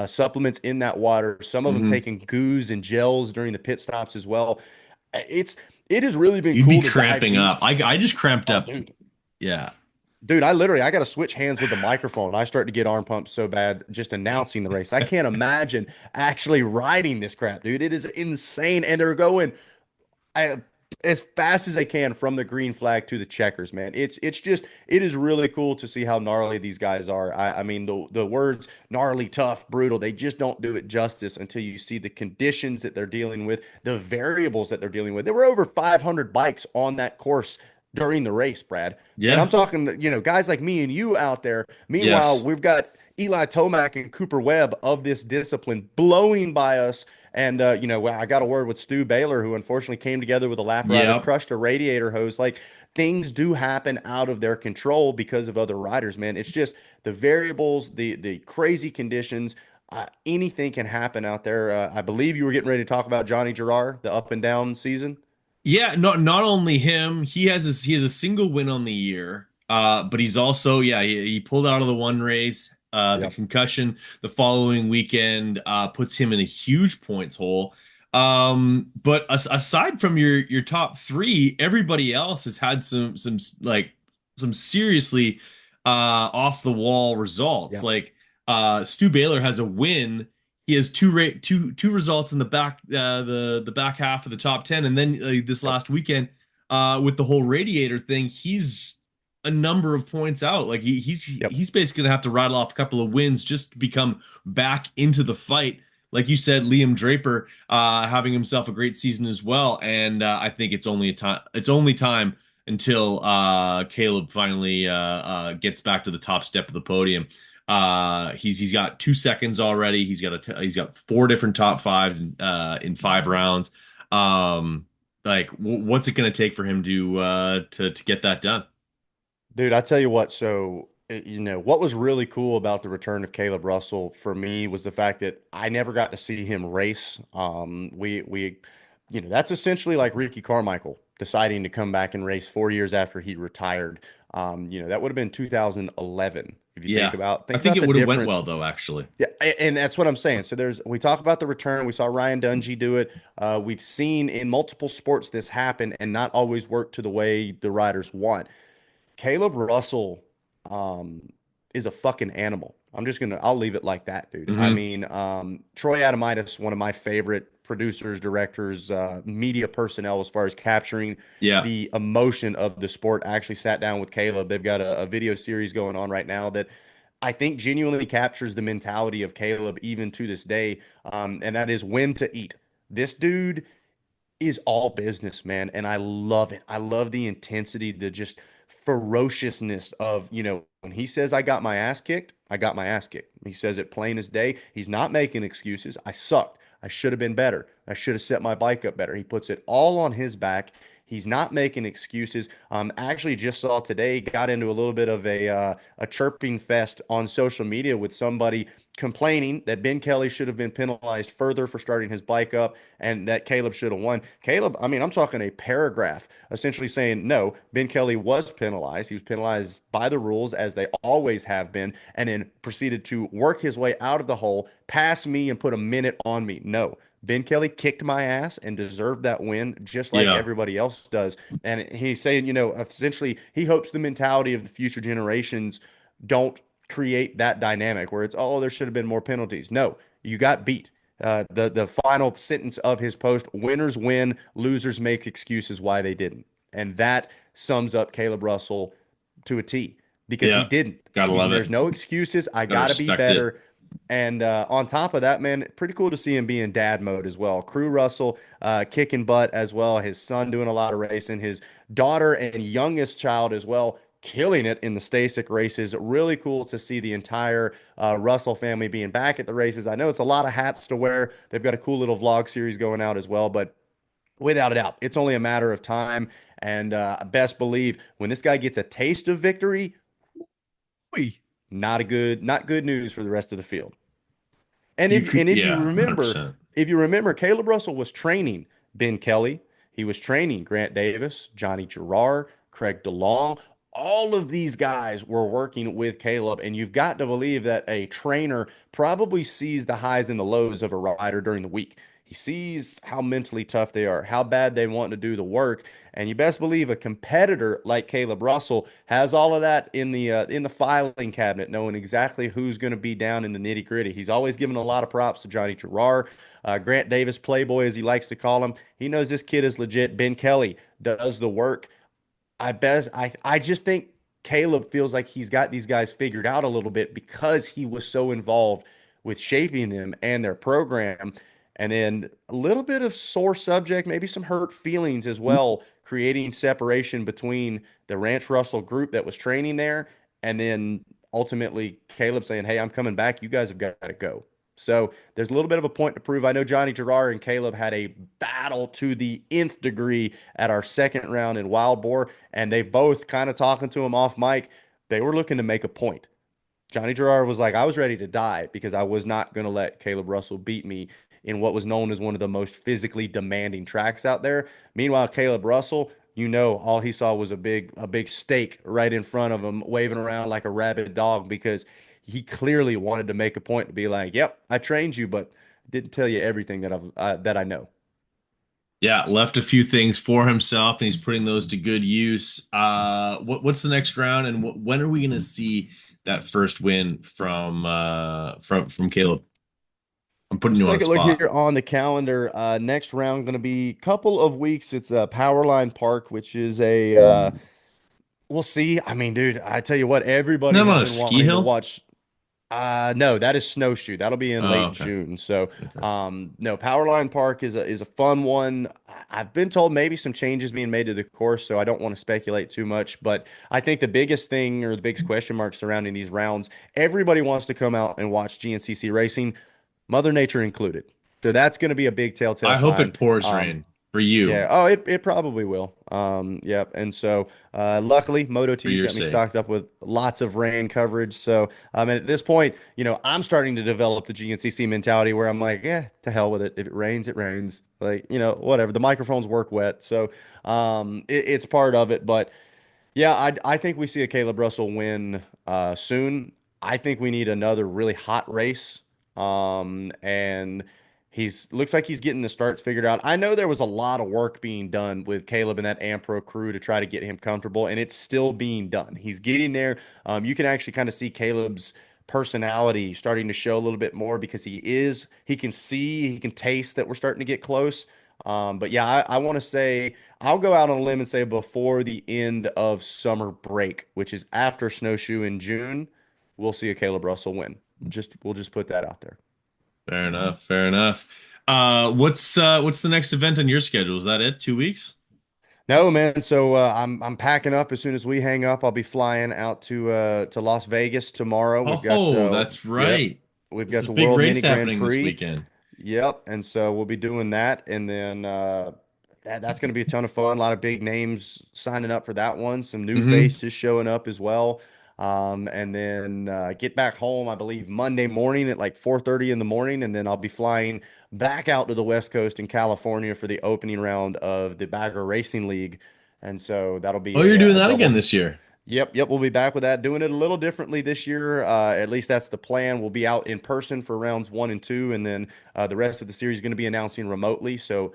supplements in that water. Some of them Hmm. taking goos and gels during the pit stops as well. It's, it has really been You'd be cool to dive cramping deep. up. I just cramped Oh, up. dude. Yeah. Dude, I got to switch hands with the microphone. I start to get arm pumps so bad just announcing the race. I can't imagine actually riding this crap, dude. It is insane. And they're going I, as fast as they can from the green flag to the checkers, man. It's just it is really cool to see how gnarly these guys are. I mean the words gnarly, tough, brutal, they just don't do it justice until you see the conditions that they're dealing with, the variables that they're dealing with. There were over 500 bikes on that course during the race, Brad. And I'm Yeah. talking, guys like me and you out there. Meanwhile, Yes. we've got Eli Tomac and Cooper Webb of this discipline blowing by us. And I got a word with Stu Baylor, who unfortunately came together with a lap rider, Yep. crushed a radiator hose. Like things do happen out of their control because of other riders, man. It's just the variables, the crazy conditions. Anything can happen out there. I believe you were getting ready to talk about Johnny Gerard, the up and down season. Yeah, not only him, he has a single win on the year. But he's also, yeah, he pulled out of the one race, The Yep. concussion the following weekend puts him in a huge points hole. But aside from your top three, everybody else has had some seriously off the wall results. Yep. Like Stu Baylor has a win. He has two results in the the back half of the top 10, and then this Yep. last weekend with the whole radiator thing, he's a number of points out. Like Yep. he's basically gonna have to rattle off a couple of wins just to become back into the fight. Like you said, Liam Draper having himself a great season as well, and I think it's only a time. It's only time until Caleb finally gets back to the top step of the podium. He's got 2 seconds already. He's got four different top fives in 5 rounds. Um, like what's it going to take for him to get that done? Dude, I tell you what, so what was really cool about the return of Caleb Russell for me was the fact that I never got to see him race. That's essentially like Ricky Carmichael deciding to come back and race 4 years after he retired. That would have been 2011 if you think Yeah, about I think think about it the would have went well difference. though, actually. Yeah, and that's what I'm saying. So we talk about the return. We saw Ryan Dungey do it. We've seen in multiple sports this happen and not always work to the way the riders want. Caleb Russell um, is a fucking animal. I'll leave it like that, dude. I Hmm. mean, Troy Adamitis, one of my favorite producers, directors, media personnel as far as capturing Yeah, the emotion of the sport, actually sat down with Caleb. They've got a video series going on right now that I think genuinely captures the mentality of Caleb even to this day. And that is when to eat. This dude is all business, man. And I love it. I love the intensity, the just ferociousness of, when he says, I got my ass kicked, I got my ass kicked. He says it plain as day. He's not making excuses. I sucked. I should have been better. I should have set my bike up better. He puts it all on his back. He's not making excuses. Actually, just saw today, got into a little bit of a chirping fest on social media with somebody complaining that Ben Kelly should have been penalized further for starting his bike up and that Caleb should have won. Caleb, I mean, I'm talking a paragraph essentially saying, no, Ben Kelly was penalized. He was penalized by the rules as they always have been, and then proceeded to work his way out of the hole, pass me, and put a minute on me. No. Ben Kelly kicked my ass and deserved that win just like yeah, everybody else does. And he's saying, essentially, he hopes the mentality of the future generations don't create that dynamic where it's, oh, there should have been more penalties. No, you got beat. The final sentence of his post: winners win, losers make excuses why they didn't, and that sums up Caleb Russell to a T because he yeah. didn't. Gotta love it. There's no excuses. I Gotta got to be respect it. better. And on top of that, man, pretty cool to see him be in dad mode as well. Crew Russell kicking butt as well. His son doing a lot of racing. His daughter and youngest child as well killing it in the Stasic races. Really cool to see the entire Russell family being back at the races. I know it's a lot of hats to wear. They've got a cool little vlog series going out as well, but without a doubt, it's only a matter of time. And best believe when this guy gets a taste of victory, not good news for the rest of the field. And You if could, and if you yeah, remember, 100%. Caleb Russell was training Ben Kelly. He was training Grant Davis, Johnny Gerard, Craig DeLong. All of these guys were working with Caleb, and you've got to believe that a trainer probably sees the highs and the lows of a rider during the week. He sees how mentally tough they are, how bad they want to do the work, and you best believe a competitor like Caleb Russell has all of that in the filing cabinet, knowing exactly who's going to be down in the nitty gritty. He's always given a lot of props to Johnny Gerard, Grant Davis, Playboy as he likes to call him. He knows this kid is legit. Ben Kelly does the work. I just think Caleb feels like he's got these guys figured out a little bit because he was so involved with shaping them and their program. And then a little bit of sore subject, maybe some hurt feelings as well, creating separation between the Ranch Russell group that was training there and then ultimately Caleb saying, hey, I'm coming back. You guys have got to go. So there's a little bit of a point to prove. I know Johnny Gerard and Caleb had a battle to the nth degree at our second round in Wild Boar, and they both kind of talking to him off mic. They were looking to make a point. Johnny Gerard was like, I was ready to die because I was not going to let Caleb Russell beat me in what was known as one of the most physically demanding tracks out there. Meanwhile, Caleb Russell, all he saw was a big steak right in front of him, waving around like a rabid dog because he clearly wanted to make a point to be like, "Yep, I trained you, but didn't tell you everything that I know." Yeah, left a few things for himself, and he's putting those to good use. What's the next round, and when are we going to see that first win from Caleb? I'm putting Let's you on the take a look spot. here on the calendar. Next round going to be a couple of weeks. It's Powerline Park, which is a we'll see. I mean, dude, I tell you what, everybody Not has on a been ski wanting to hill. watch. No, that is snowshoe. That'll be in Oh, late okay. June. So, Okay. no, Powerline Park is a fun one. I've been told maybe some changes being made to the course, so I don't want to speculate too much. But I think the biggest thing or the biggest question mark surrounding these rounds, everybody wants to come out and watch GNCC racing, Mother Nature included. So that's going to be a big telltale I hope sign. it pours rain for you, Yeah. Oh, it probably will. Yep. And so, luckily, Moto for T's your got me sake. stocked up with lots of rain coverage. So, and at this point, I'm starting to develop the GNCC mentality where I'm like, yeah, to hell with it. If it rains, it rains. Like, whatever. The microphones work wet, so it's part of it. But yeah, I think we see a Caleb Russell win soon. I think we need another really hot race. And he's looks like he's getting the starts figured out. I know there was a lot of work being done with Caleb and that Ampro crew to try to get him comfortable, and it's still being done. He's getting there. You can actually kind of see Caleb's personality starting to show a little bit more because he can see, he can taste that we're starting to get close. But yeah, I want to say I'll go out on a limb and say before the end of summer break, which is after snowshoe in June, we'll see a Caleb Russell win. We'll just put that out there. Fair enough. Fair enough. What's the next event on your schedule? Is that it? 2 weeks? No, man. So I'm packing up as soon as we hang up. I'll be flying out to Las Vegas tomorrow. Oh, that's Yep, right. we've There's got a the big World race Mini Grand happening this Prix. weekend. Yep. And so we'll be doing that. And then that's going to be a ton of fun. A lot of big names signing up for that one. Some new Hmm. faces showing up as well. And then get back home, I believe, Monday morning at like 4:30 in the morning. And then I'll be flying back out to the West Coast in California for the opening round of the Bagger Racing League. And so that'll be Oh, you're doing a that again double. this year. Yep. We'll be back with that, doing it a little differently this year. At least that's the plan. We'll be out in person for rounds one and two, and then the rest of the series is going to be announcing remotely. So,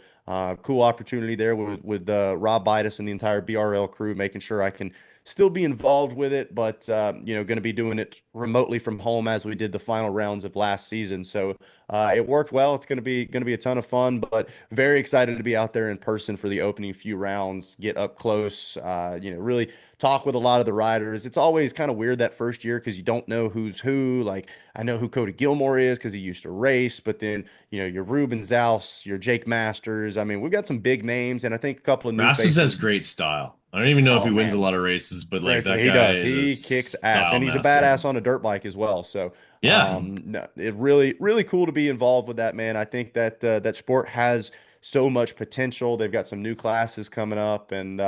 cool opportunity there with Rob Bidas and the entire BRL crew, making sure I can still be involved with it, but going to be doing it remotely from home as we did the final rounds of last season. So, it worked well. It's going to be a ton of fun, but very excited to be out there in person for the opening few rounds, get up close. Really talk with a lot of the riders. It's always kind of weird that first year because you don't know who's who. Like I know who Cody Gilmore is because he used to race, but then your Ruben Zaus, your Jake Masters. I mean, we've got some big names, and I think a couple of new Masters has faces. great style. I don't even know if he Oh wins a man, lot of races, but like Grace, that he guy does. is a He kicks ass, style and he's a master. badass on a dirt bike as well. So, Yeah, no, it really cool to be involved with that, man. I think that that sport has so much potential. They've got some new classes coming up, and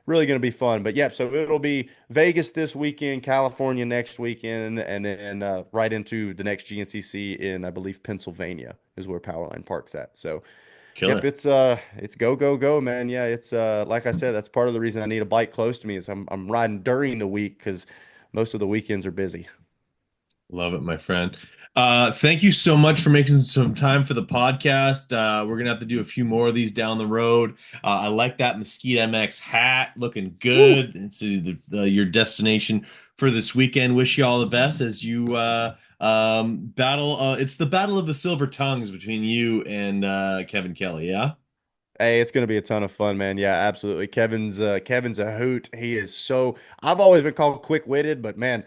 really going to be fun. But yeah, so it'll be Vegas this weekend, California next weekend, and then right into the next GNCC in, I believe, Pennsylvania is where Powerline Park's at. So. Yep, killer. it's go go go, man. Yeah, it's like I said, that's part of the reason I need a bike close to me is I'm riding during the week because most of the weekends are busy. Love it, my friend. Thank you so much for making some time for the podcast. We're gonna have to do a few more of these down the road. I like that Mesquite MX hat, looking Woo! good. It's your destination for this weekend. Wish you all the best as you battle. It's the battle of the silver tongues between you and Kevin Kelly. Yeah, Hey, it's gonna be a ton of fun, man. Yeah, absolutely. Kevin's a hoot. He is so I've always been called quick-witted, but man,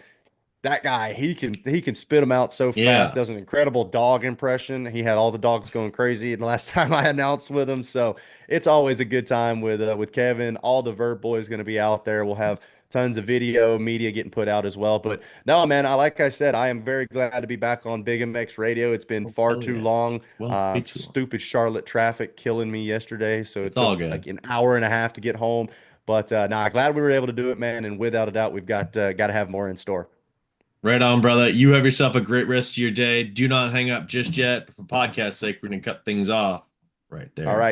that guy, he can spit them out so fast. yeah. Does an incredible dog impression. He had all the dogs going crazy the last time I announced with him. So it's always a good time with Kevin. All the Vert boys going to be out there. We'll have tons of video media getting put out as well. But no, man, like I said, I am very glad to be back on Big MX Radio. It's been Oh, far hell too yeah. long. Well, way too long. Stupid Charlotte traffic killing me yesterday. So it It's all took like good. an hour and a half to get home. But nah, glad we were able to do it, man. And without a doubt, we've got to have more in store. Right on, brother. You have yourself a great rest of your day. Do not hang up just yet. For podcast sake, we're gonna cut things off right All right. there.